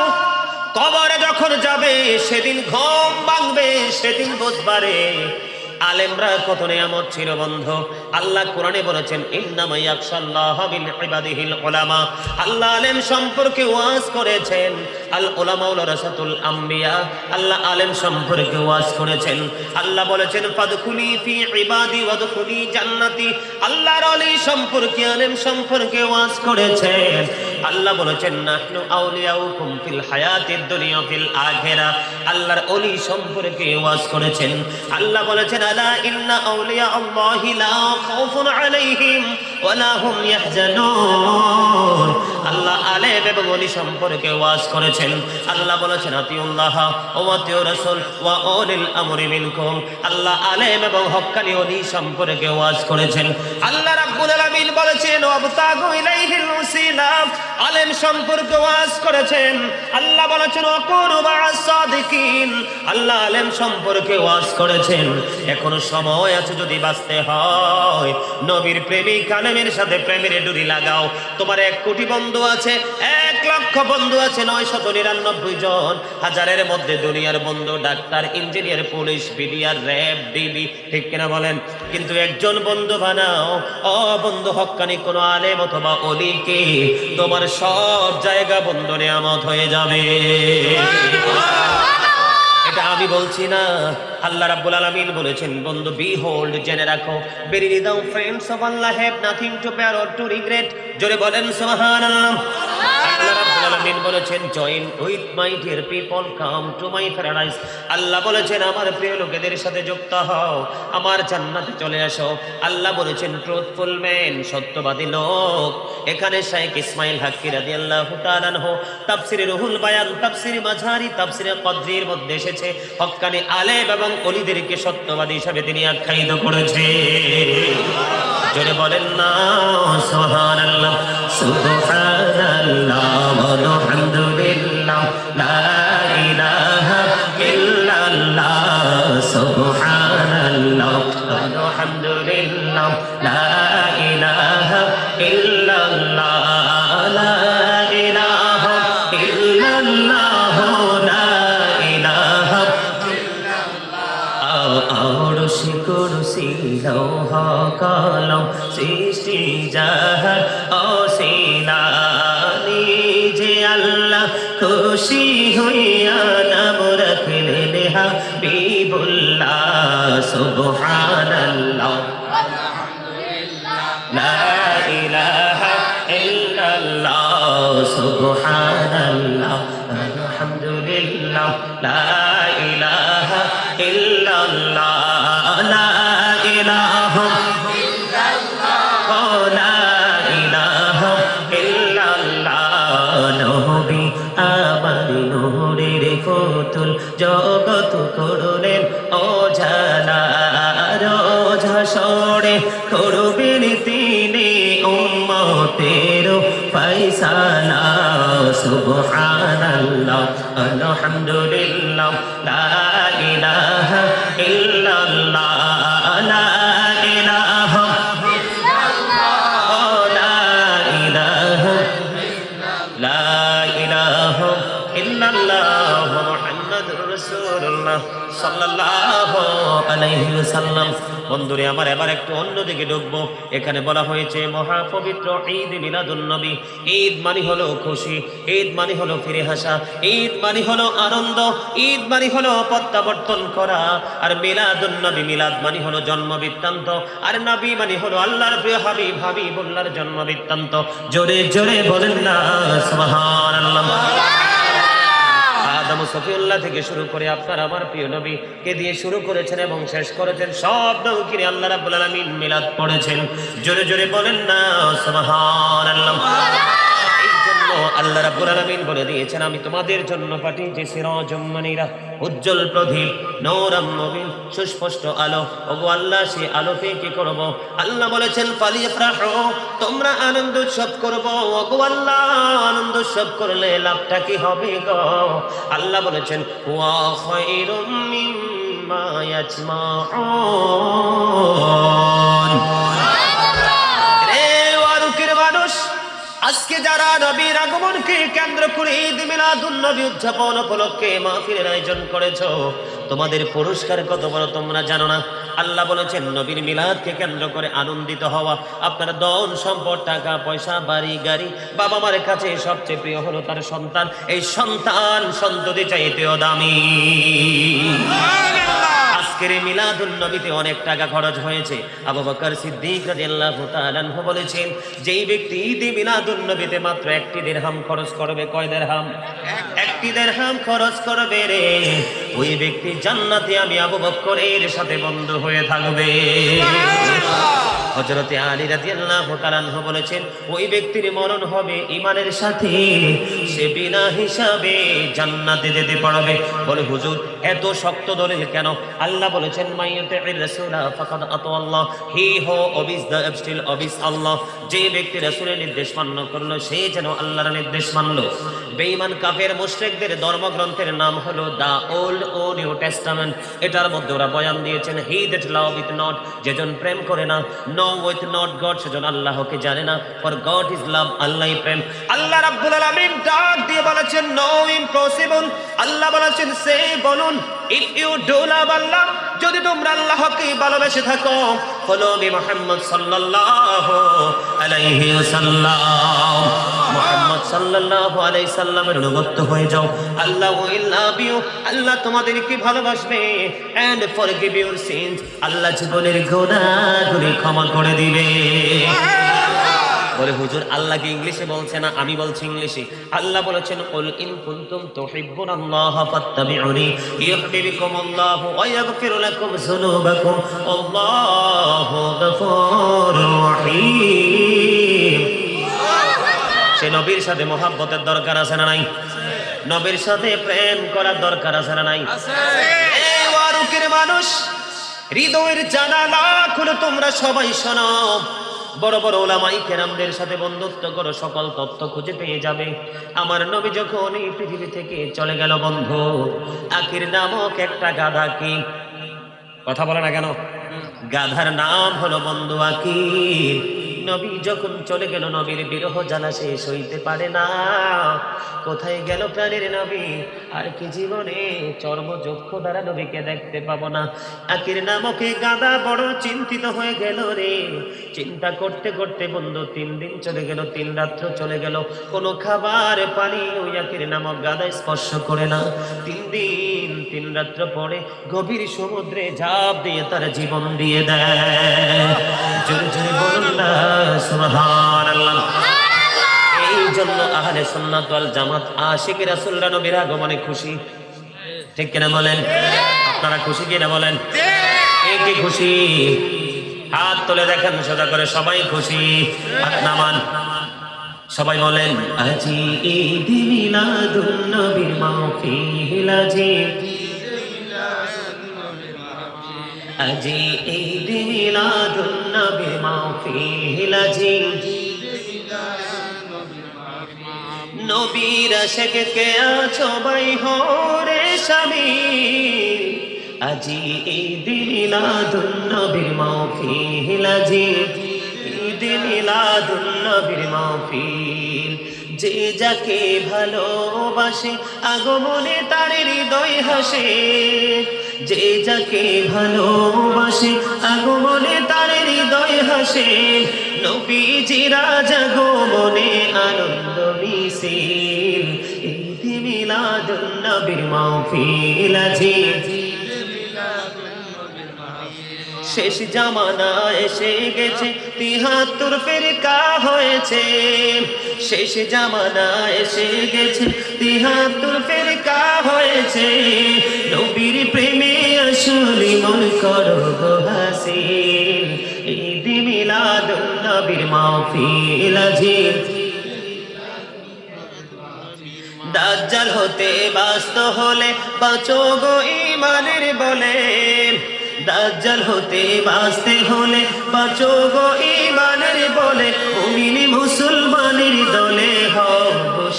কবরে যখন যাবে সেদিন ঘুম ভাঙবে, সেদিন বুঝবারে আলেমরা কত নিয়ামত ছিল বন্ধু। আল্লাহ কোরআনে বলেছেন ইন্নামা ইয়াখশাল্লাহা মিন ইবাদিহিল উলামা। আল্লাহ আলেম সম্পর্কে ওয়াজ করেছেন, আল উলামা ওয়ারাসাতুল আম্বিয়া। আল্লাহ আলেম সম্পর্কে ওয়াজ করেছেন। আল্লাহ বলেছেন ফাদখুলি ফি ইবাদি ওয়াদখুলি জান্নাতি। আল্লাহর ওলি সম্পর্কে, আলেম সম্পর্কে ওয়াজ করেছেন। আল্লাহ বলেছেন নাহনু আউলিয়াউকুম ফিল হায়াতিদ দুনিয়া ফিল আখিরাহ। আল্লাহর ওলি সম্পর্কে ওয়াজ করেছেন। আল্লাহ বলেছেন আলা ইন্না আউলিয়া আল্লাহি লা খাউফুন আলাইহিম ওয়ালা হুম ইয়াহজানুন। আল্লাহ আলেম এবং ওলি সম্পর্কে ওয়াজ করেছেন। আল্লাহ বলেছেন আতিউল্লাহ ওয়া আতিউর রাসূল ওয়া উলিল আমরি মিনকুম। আল্লাহ আলেম এবং হক্কানি ওলি সম্পর্কে ওয়াজ করেছেন। আল্লাহ রাব্বুল আলামিন বলেছেন ওয়াবতাগু ইলাইহিল ওয়াসিলা। আলেম সম্পর্কে ওয়াজ করেছেন। আল্লাহ বলেছেন ওয়াকুনু মা'আস সাদিকিন। আল্লাহ আলেম সম্পর্কে ওয়াজ করেছেন। এখনো সময় আছে, যদি বাঁচতে হয় নবীর প্রেমিক আলেমের সাথে প্রেমের ডুরি লাগাও। তোমার 1 কোটি বন্ধু আছে, 1 লক্ষ বন্ধু আছে, 999 জন, হাজারের মধ্যে দুনিয়ার বন্ধু doctor, engineer, police, BDR, RAB, DB, ঠিক কিনা বলেন? কিন্তু একজন বন্ধু বানাও, বন্ধু হক্কানি কোন আলেম অথবা ওলিকে, তোমার সব জায়গা বন্ধু নিয়ামত হয়ে যাবে। এটা আমি বলছি না, আল্লাহ রাব্বুল আলামিন বলেছেন বন্ধু বিহোল্ড, জেনে রাখো, বেরিয়ে দাও, friends of Allah have nothing to bear or to regret. জোরে বলেন সুবহানাল্লাহ। আল্লাহ রাব্বুল আলামিন বলেছেন join with my dear people, come to my paradise. আল্লাহ বলেছেন আমার প্রিয় লোকেদের সাথে যুক্ত হও, আমার জান্নাতে চলে আসো। আল্লাহ বলেছেন ট্রুথফুল ম্যান, সত্যবাদী লোক। এখানে শাইখ ইসমাইল হাক্কি রাদিয়াল্লাহু তাআলা আনহু তাফসিরে রুহুল বায়ান, তাফসিরে মাঝারি, তাফসিরে কদরির মধ্যে এসেছে হক্কানি আলেম এবং ওলিদেরকে সত্যবাদী হিসাবে তিনি আখ্যায়িত করেছে। জোরে বলেন না সুবহানাল্লাহ। সুবহানাল্লাহ ওয়ালহামদুলিল্লাহ লা ইলাহা ইল্লাল্লাহ। সুবহানাল্লাহ ওয়ালহামদুলিল্লাহ লা ইলাহা ইল্লাল্লাহ। লা ইলাহা ইল্লাল্লাহ লা ইলাহা আরশি কুরসি লৌহ কলম সৃষ্টি জাহান অসীলা। নিজে আল্লাহ খুশি হইয়া নাম রাখলেন হাবিবুল্লাহ। সুবহানাল্লাহ লা ইলাহা ইল্লাল্লাহ। সুবহানাল্লাহ আলহামদুলিল্লাহ লা ইলাহা ইল্লাল্লাহ। লা ইলাহা ইল্লাল্লাহ লা ইলাহা ইল্লাল্লাহ। নবী আমার নূরের পুতুল, জগৎ করলেন ওঝালা। রোজ হাসরে করবেন তিনি উম্মতের ফায়সালা। সুবহানাল্লাহ আলহামদুলিল্লাহ লা ইলাহা ইল্লাল্লাহ। লা ইলাহা ইল্লাল্লাহ লা ইলাহা লা ইলাহা ইল্লাল্লাহ মুহাম্মাদুর রাসূলুল্লাহ সাল্লাল্লাহু আলাইহি ওয়াসাল্লাম। বন্ধুরে আমার এবার একটু অন্যদিকে ঢুকবো। এখানে বলা হয়েছে মহাপবিত্র ঈদ মিলাদুন নবী। ঈদ মানে হলো খুশি, ঈদ মানে হলো ফিরে হাসা, ঈদ মানে হলো আনন্দ, ঈদ মানে হলো প্রত্যাবর্তন করা। আর মিলাদুন নবী, মিলাদ মানে হলো জন্ম বৃত্তান্ত, আর নবী মানে হলো আল্লাহর প্রিয় হাবিব, হাবিবুল্লাহর জন্ম বৃত্তান্ত। জোরে জোরে বলেন না সুবহানাল্লাহ। আদম সফিউল্লাহ থেকে শুরু করে আপনার আমার প্রিয় নবী কে দিয়ে শুরু করেছেন এবং শেষ করেছেন, সব নবীকে আল্লাহ রাব্বুল আলামিন মিলাদ পড়েছেন। জোরে জোরে বলেন না সুবহানাল্লাহ। এই জন্য আল্লাহ রাব্বুল আলামিন বলে দিয়েছেন আমি তোমাদের জন্য পাঠিয়েছি সিরাজুম মুনিরা, উজ্জ্বল প্রদীপ, নূরাম মুবিন, সুস্পষ্ট আলো। ওগো আল্লাহ সে আলোতে কি করব? আল্লাহ বলেছেন ফালিফরাহু, তোমরা আনন্দ উৎসব করব। ওগো আল্লাহ আনন্দ উৎসব করলে লাভটা কি হবে গো? আল্লাহ বলেছেন ওয়া খায়রুম মিম্মা ইয়াজমাউন। রে ওয়ারুকের মানুষ, আজকে যারা নবীর আগমনকে কেন্দ্র করে ঈদ মিলাদুন নবী উদযাপন উপলক্ষে মাহফিলের আয়োজন করেছো, তোমাদের পুরস্কার কত বড় তোমরা জানো না। আল্লাহ বলেছেন নবীর মিলাদকে কেন্দ্র করে আনন্দিত হওয়া। আপনার ধন সম্পদ, টাকা পয়সা, বাড়ি গাড়ি, বাবা মার কাছে সবচেয়ে প্রিয় হলো তার সন্তান। এই সন্তান সন্ততি চাইতেও দামি। আজকের এই মিলাদুন নবীতে অনেক টাকা খরচ হয়েছে। আবু বকর সিদ্দিক রাদিয়াল্লাহু তাআলা আনহু বলেছেন, যেই ব্যক্তি ঈদে মিলাদুন নবীতে মাত্র একটি দিরহাম খরচ করবে, কয় দিরহাম? একটি দিরহাম খরচ করবে রে, ওই ব্যক্তি জান্নাতে আমি আবু বকরের সাথে বন্ধু হয়ে থাকবে। হযরতে আলী রাদিয়াল্লাহু তাআলা আনহু বলেছেন, ওই ব্যক্তির মরণ হবে ঈমানের সাথে, সে বিনা হিসাবে জান্নাতে যেতে পারবে। বলে হুজুর এত শক্ত দলিল কেন? আল্লাহ বলেছেন, মাইয়ুতির রাসূলা ফাকাদ আতাআল্লাহ, হি হু ওবিস দ্য স্টিল ওবিস আল্লাহ। যে ব্যক্তি রাসূলের নির্দেশ মান্য করলো সে যেন আল্লাহর নির্দেশ মানলো। বেঈমান কাফের মুশরিকদের ধর্মগ্রন্থের নাম হলো দা ওল্ড ও নিউ টেস্টামেন্ট। এটার মধ্যে ওরা বয়ান দিয়েছেন, he that love with not, যেজন প্রেম করে না, নো উইথ নট গড, সেজন আল্লাহকে জানে না, ফর গড ইজ লাভ, আল্লাহই প্রেম। আল্লাহ রাব্বুল আলামিন ডাক দিয়ে বলেছেন, নো ইম্পসিবল। আল্লাহ বলেছেন, সে বলুন, ইফ ইউ ডু লাভ আল্লাহ, যদি তোমরা আল্লাহকে ভালোবেসে থাকো, ফলো মি মুহাম্মদ সাল্লাল্লাহু আলাইহি ওয়াসাল্লাম, মুহাম্মদ সাল্লাল্লাহু আলাইহি সাল্লামের অনুগত হয়ে যাও, আল্লাহ উইল লাভ ইউ, আল্লাহ তোমাদেরকে ভালোবাসবে, এন্ড ফরগিভ ইউর সিনস, আল্লাহ জীবনের গুনাহগুলি ক্ষমা করে দিবে। বলে হুজুর আল্লাহ কি ইংলিশে বলছে না, আমি বলছি ইংলিশে। আল্লাহ বলেছেন, কুল ইন কুনতুম তুহিব্বুনাল্লাহ ফাত্তাবিউনি ইউহিব্বুকুমুল্লাহু ওয়া ইয়াগফির লাকুম যুনুবাকুম আল্লাহু গফুরুর রহিম। সে নবীর সাথে মহব্বতের দরকার আছে না নাই? নবীর সাথে প্রেম করার দরকার আছে না নাই? এই ওয়ারুকের মানুষ, হৃদয়ের জানালা খুলে তোমরা সবাই শোনো। বড় বড় উলামায়ে কেরামদের সাথে বন্ধুত্ব করো, সকল তথ্য খুঁজে পেয়ে যাবে। আমার নবী যখন এই পৃথিবী থেকে চলে গেল বন্ধু, আকির নামক একটা গাধা, কি কথা বলে না কেন? গাধার নাম হলো বন্ধু আকির। নবী যখন চলে গেল, নবীর বিরহ জ্বালা সে সইতে পারে না। কোথায় গেল প্রাণের নবী? আর কি জীবনে চর্মচক্ষু দ্বারা নবীকে দেখতে পাবো না। আকির নামক গাধা বড় চিন্তিত হয়ে গেল রে। চিন্তা করতে করতে বন্ধু 3 দিন চলে গেল, 3 রাত্র চলে গেল, কোনো খাবার পানি ওই আকির নামক গাধা স্পর্শ করে না। 3 দিন 3 রাত্র পরে গভীর সমুদ্রে ঝাঁপ দিয়ে তার জীবন দিয়ে দেয়। জোরে জোরে বলুন না সুবহানাল্লাহ। এই জন্য আহলে সুন্নাত ওয়াল জামাত আশিক রাসূলরা নবীর আগমনে খুশি, ঠিক কিনা বলেন? আপনারা খুশি কিনা বলেন? কে কে খুশি? হাত তুলে দেখেন সোজা করে, সবাই খুশি, হাত নামান, সবাই বলেন, আজি ঈদ মিলাদুন নবীর মাহফিল, আজি আজি ঈদ মিলাদুন নবীর মাহফিল, আজি নবীর আশিক কে আছো ভাই হরে শামিল, আজি ঈদ মিলাদুন নবীর মাহফিল, আজি ঈদ মিলাদুন নবীর মাহফিল। যে যাকে ভালোবাসে আগমনে তার হৃদয় হাসে, যে যাকে ভালোবাসে আগমনে তার হৃদয় হাসে, নবীজির আগমনে আনন্দ মিছিল, ঈদ মিলাদুন নবীর মাহফিল, আজি শেষ জামানা এসে গেছে, ৭৩ ফিরকা হয়েছে, শেষ জামানা এসে গেছে, ৭৩ ফিরকা হয়েছে, নবীর প্রেমে আসলে মন করো হাসিল, ঈদ মিলাদুন নবীর মাহফিল, আজি দাজ্জাল হতে বাঁচতে হলে বাঁচো গো ঈমানের বলে, দাজ্জাল হতে বাঁচতে হলে বাঁচো গো ঈমানের বলে, মুমিন মুসলমানের দলে হও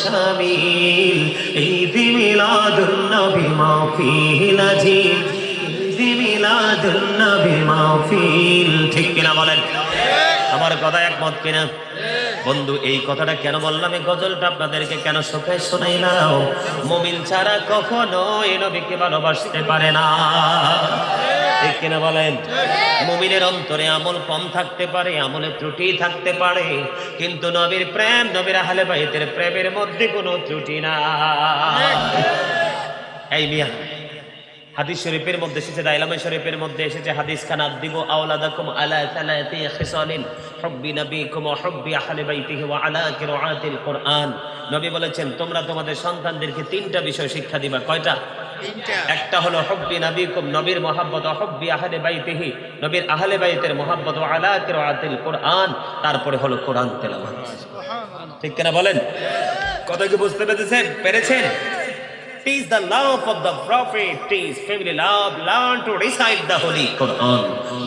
শামিল, ঈদ মিলাদুন নবীর মাহফিল, আজি ঈদ মিলাদুন নবীর মাহফিল। ঠিক কিনা বলেন? আমার কথা একমত কিনা? বন্ধু এই কথাটা কেন বললাম, এই গজলটা আপনাদেরকে কেন শোনাইলাম? মুমিন ছাড়া কখনো এই নবীকে ভালোবাসতে পারে না, ঠিক কিনা বলেন? মুমিনের অন্তরে আমল কম থাকতে পারে, আমলে ত্রুটি থাকতে পারে, কিন্তু নবীর প্রেম, নবীর আহলে বাইতের প্রেমের মধ্যে কোনো ত্রুটি না। এই মিয়া হাদিস শরীফের মধ্যে এসেছে, দাইলামে শরীফের মধ্যে এসেছে হাদিস খান আদিবু আওলাদাকুম আলা সালাতি খিসালিন হুব্বি নবিকুম ওয়া হুব্বি আহলি বাইতিহি ওয়া আলা কিরাআতিল কুরআন। নবী বলেছেন তোমরা তোমাদের সন্তানদেরকে তিনটা বিষয় শিক্ষা দিবা। কয়টা? তিনটা। একটা হলো হুব্বি নবিকুম, নবীর মহব্বত, ওয়া হুব্বি আহলি বাইতিহি, নবীর আহলে বাইতের মহব্বত, ওয়া আলা কিরাআতিল কুরআন, তারপরে হলো কোরআন তেলাওয়াত। সুবহানাল্লাহ, ঠিক কিনা বলেন? কথা কি বুঝতে পেরেছেন? Teach the love of the prophet, teach family love, learn to recite the holy Quran.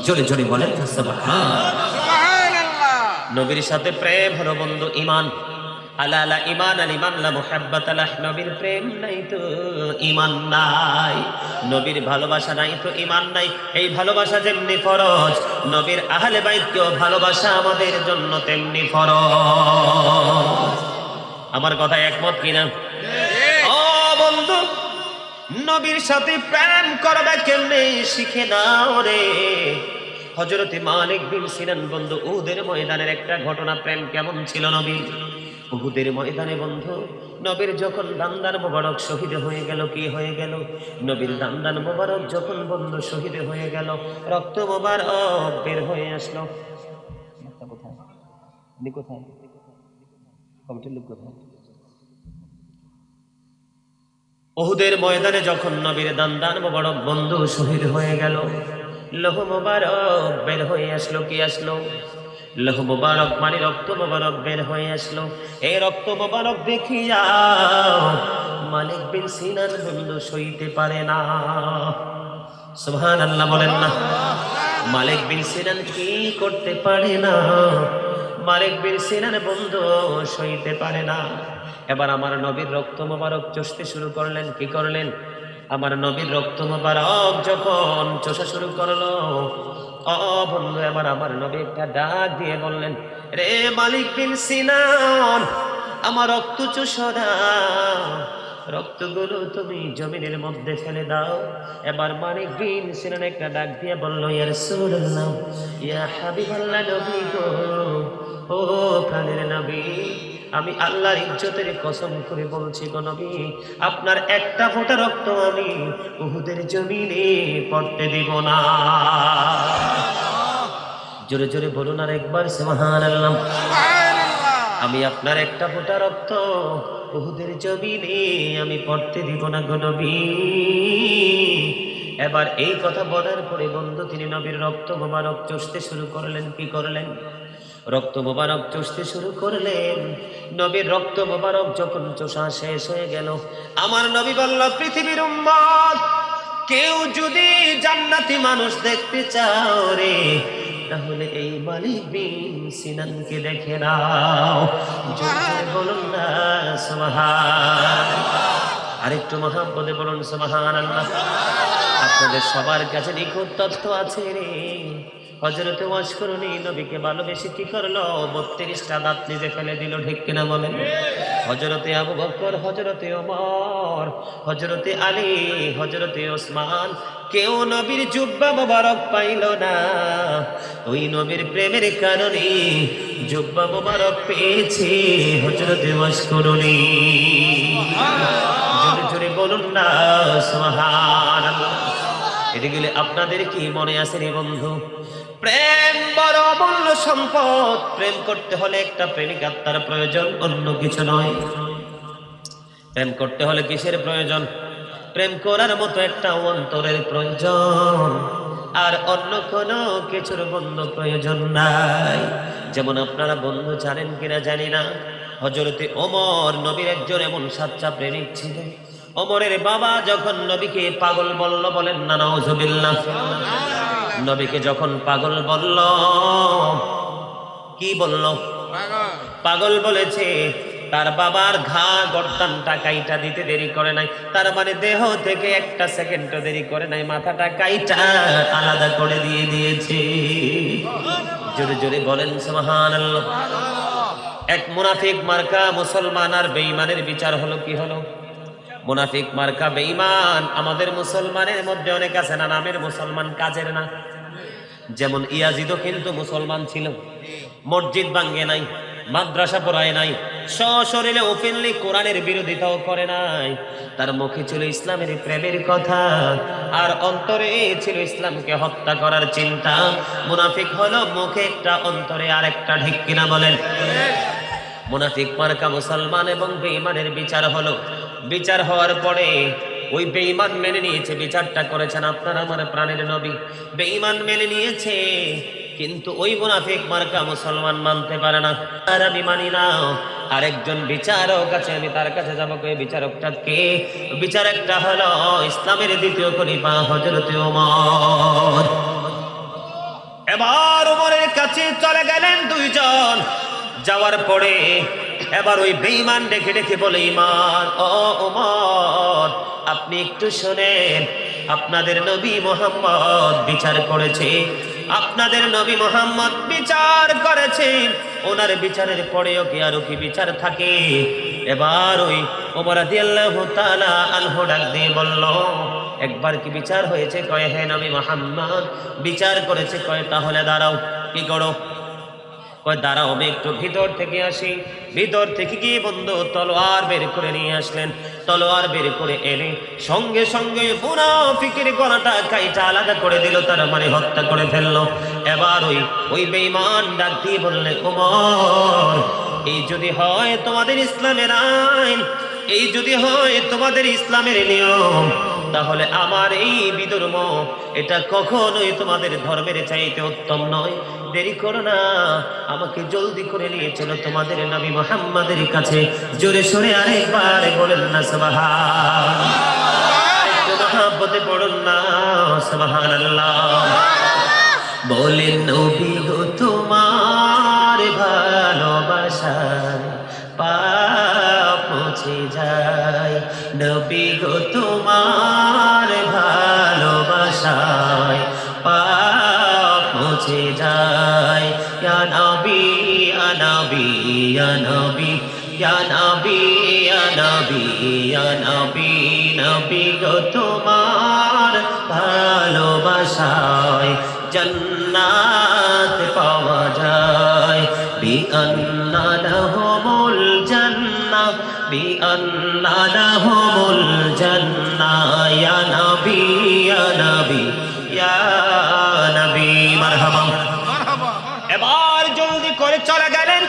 জোরে জোরে বলেন সুবহানাল্লাহ। নবীর সাথে প্রেম হলো বন্ধু ঈমান। আলা লা ঈমান লিমান লা মুহাব্বাত লাহ, নবীর প্রেম নাই তো ঈমান নাই, নবীর ভালোবাসা নাই তো ঈমান নাই। এই ভালোবাসা যেমনি ফরজ, নবীর আহলে বাইতকেও ভালোবাসা আমাদের জন্য তেমনি ফরজ। আমার কথা একমত কিনা? বন্ধু, নবীর সাথে প্রেম করবে কেমনে শিখে নাও রে। হযরত মালিক বিন সিনান বন্ধু, উহুদের ময়দানের একটা ঘটনা, প্রেম কেমন ছিল নবীর। উহুদের ময়দানে বন্ধু, নবীর যখন দান্দান মোবারক শহীদ হয়ে গেল, কি হয়ে গেল? নবীর দান্দান মোবারক যখন বন্ধু শহীদ হয়ে গেল, রক্ত মোবারক বের হয়ে আসলো। কোথায় কমিটির লোক কোথায়? উহুদের ময়দানে যখন নবীর দান্দান মোবারক বন্ধু শহীদ হয়ে গেল, লৌহ মোবারক বের হয়ে আসলো। কি আসলো? লৌহ মোবারক মানে রক্ত মোবারক বের হয়ে আসলো। এই রক্ত মোবারক দেখিয়া মালিক বিন সিনান বন্ধু সইতে পারে না। সুবহানাল্লাহ বলেন না। মালিক বিন সিনান কি করতে পারে না? মালিক বিন সিনান বন্ধু সইতে পারে না। এবার আমার নবীর রক্ত মোবারক চষতে শুরু করলেন। কি করলেন? আমার নবীর রক্ত মোবারক যখন চষা শুরু করলো, বন্ধু এবার আমার নবী একটা ডাক দিয়ে বললেন, রে মালিক বিন সিনান, আমার রক্ত চষো না, রক্তগুলো তুমি জমিনের মধ্যে ফেলে দাও। এবার মালিক বিন সিনান একটা ডাক দিয়ে বলল, ইয়া রাসূলুল্লাহ, ইয়া হাবিবাল্লাহ, নবী গো, ও প্রাণের নবী, আমি আল্লাহর ইজ্জতের কসম করে বলছি গো নবী, আপনার একটা ফোঁটা রক্ত আমি উহুদের জমিনে পড়তে দিব না। জোরে জোরে বলুন আর একবার সুবহানাল্লাহ। আমি আপনার একটা ফোঁটা রক্ত উহুদের জমিনে আমি পড়তে দিব না গো নবী। এবার এই কথা বলার পরে বন্ধু তিনি নবীর রক্ত মোবারক চষতে শুরু করলেন। কি করলেন? রক্ত মোবারক চষতে শুরু করলেন। নবীর রক্ত মোবারক যখন চষা শেষ হয়ে গেল, আমার নবী বলল, পৃথিবীর উম্মত, কেউ যদি জান্নাতি মানুষ দেখতে চাও রে, তাহলে এই মালিক বিন সিনানকে দেখে নাও। জোরে বলুন না সুবহানাল্লাহ। আরেকটু মহব্বতে বলুন সুবহানাল্লাহ। আপনাদের সবার কাছে নিখুঁত তথ্য আছে রে। হযরতে ওয়াশকরুনি নবীকে ভালোবেসে কি করলো? 32টা দাঁত নিজে ফেলে দিল। ঠিক কিনা বলেন? হযরতে আবু বকর, হযরতে ওমর, হযরতে আলী, হযরতে ওসমান, কেউ নবীর জুব্বা মোবারক পাইল না। ওই নবীর প্রেমের কারণে জুব্বা মোবারক পেয়েছে হযরতে ওয়াশকরুনি। জোরে জোরে বলুন না সুবহানাল্লাহ। এদিকে আপনাদের কি মনে আছে রে বন্ধু? প্রেম বড় অমূল্য সম্পদ। প্রেম করতে হলে একটা প্রেমিকার তার প্রয়োজন, অন্য কিছু নয়। প্রেম করতে হলে কিসের প্রয়োজন? প্রেম করার মতো একটা অন্তরের প্রয়োজন, আর অন্য কোনো কিছুর বন্ধু প্রয়োজন নাই। যেমন আপনারা বন্ধু জানেন কিনা জানি না, হযরতে ওমর নবীর একজন এমন সাচ্চা প্রেমিক ছিলেন। ওমরের বাবা যখন নবীকে পাগল বলল, বলেন না নাউযুবিল্লাহ, নবীকে যখন পাগল বলল, কি বলল? পাগল বলেছে। তার বাবার ঘা গর্দানটা কাইটা দিতে দেরি করে নাই, তার মানে দেহ থেকে একটা সেকেন্ডও দেরি করে নাই, মাথাটা কাইটা আলাদা করে দিয়ে দিয়েছে। জোরে জোরে বলেন সুবহানাল্লাহ। এক মুনাফিক মার্কা মুসলমান আর বেঈমানের বিচার হলো। কি হলো? মুনাফিক মার্কা বেঈমান। আমাদের মুসলমানের মধ্যে অনেক আছে না নামের মুসলমান, কাজের না। যেমন ইয়াজিদও কিন্তু মুসলমান ছিল, মসজিদ ভাঙ্গে নাই, মাদ্রাসা পড়ায় নাই, সশরীরে ওপেনলি কোরআনের বিরোধিতাও করে নাই। তার মুখে ছিল ইসলামের প্রেমের কথা, আর অন্তরে ছিল ইসলামকে হত্যা করার চিন্তা। মুনাফিক হলো মুখে একটা, অন্তরে আরেকটা। ঠিক কিনা বলেন? মুনাফিক মার্কা মুসলমান এবং বেঈমানের বিচার হলো। বিচার হওয়ার পরে ওই বেঈমান মেনে নিয়েছে, বিচারটা করেছেন আপনার আমার প্রাণের নবী। বেঈমান মেনে নিয়েছে, কিন্তু ওই মুনাফিক মার্কা মুসলমান মানতে পারে না। আর আমি মানি না। আরেকজন বিচারক আছে, আমি তার কাছে যাবো। কে বিচারকটা? কে বিচারকটা? হলো ইসলামের দ্বিতীয় খলিফা হযরত ওমর। এবার ওমরের কাছে চলে গেলেন দুইজন। যাওয়ার পরে এবার ওই বেঈমান ডেকে ডেকে বলে, ঈমান ও ওমর, আপনি একটু শোনেন, আপনাদের নবী মুহাম্মদ বিচার করেছে, আপনাদের নবী মুহাম্মদ বিচার করেছেন, ওনার বিচারের পরেও কি আরো কি বিচার থাকে? এবার ওই ওমর রাদিয়াল্লাহু তাআলা আনহু ডাক দিয়ে বলল, একবার কি বিচার হয়েছে? কয় হ্যাঁ, নবী মুহাম্মদ বিচার করেছে। কয় তাহলে দাঁড়াও, কি করো? কয় দাঁড়াও, আমি একটু ভিতর থেকে আসি। ভিতর থেকে গিয়ে বন্ধু তলোয়ার বের করে নিয়ে আসলেন। তলোয়ার বের করে এনে সঙ্গে সঙ্গে মুনাফিকের গলাটা কাইটা আলাদা করে দিল, তার মানে হত্যা করে ফেললো। এবার ওই বেঈমান ডাক দিয়ে বললেন, ওমর, এই যদি হয় তোমাদের ইসলামের আইন, এই যদি হয় তোমাদের ইসলামের নিয়ম, তাহলে আমার এই বিধর্ম এটা কখনোই তোমাদের ধর্মের চাইতে উত্তম নয়। দেরি করো না, আমাকে জলদি করে নিয়ে চলো তোমাদের নবী মুহাম্মাদের কাছে। জোরে সোরে আরেকবার বলেন না সুবহানাল্লাহ। একটু মহব্বতে পড়ুন না সুবহানাল্লাহ। বলেন নবী গো তোমার ভালোবাসায় পাপ মুছে যায়, নবী গো তোমার ভালোবাসায় পাপ মুছে যায়। ইয়া নবী ইয়া নবী ইয়া নবী ইয়া নবী ইয়া নবী ইয়া নবী, নবী গো তোমার ভালোবাসায় জান্নাত পাওয়া যায়। বিআন্না লাহুমুল জান্নাহ, বিআন্না লাহুমুল জান্নাহ, ইয়া নবী ইয়া নবী ইয়া নবী। মারহাবা মারহাবা। এবার জলদি করে চলে গেলেন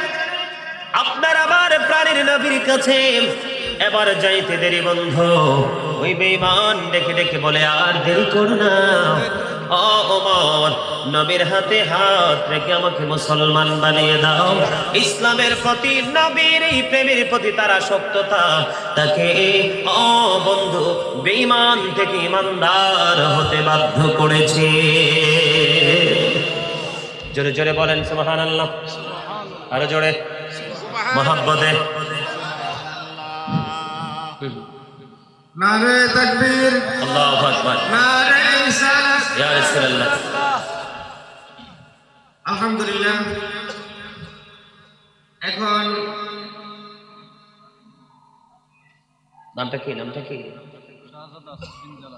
আপনার আমার প্রাণের নবীর কাছে। এবার যাইতে দেরি বন্ধু। ওই বেঈমান ডেকে ডেকে বলে, আর দেরি করো না ও ওমর, নবীর হাতে হাত রেখে আমাকে মুসলমান বানিয়ে দাও। ইসলামের প্রতি, নবীর এই প্রেমের প্রতি তার আসক্ততা তাকে ও বন্ধু বেঈমান থেকে ইমানদার হতে বাধ্য করেছে। জোরে জোরে বলেন সুবহানাল্লাহ। আরো জোরে মহব্বতে। নারে তাকবীর, আল্লাহু আকবার, নারে রিসালাত, ইয়া রাসূলুল্লাহ। আলহামদুলিল্লাহ। এখন নামটা কি?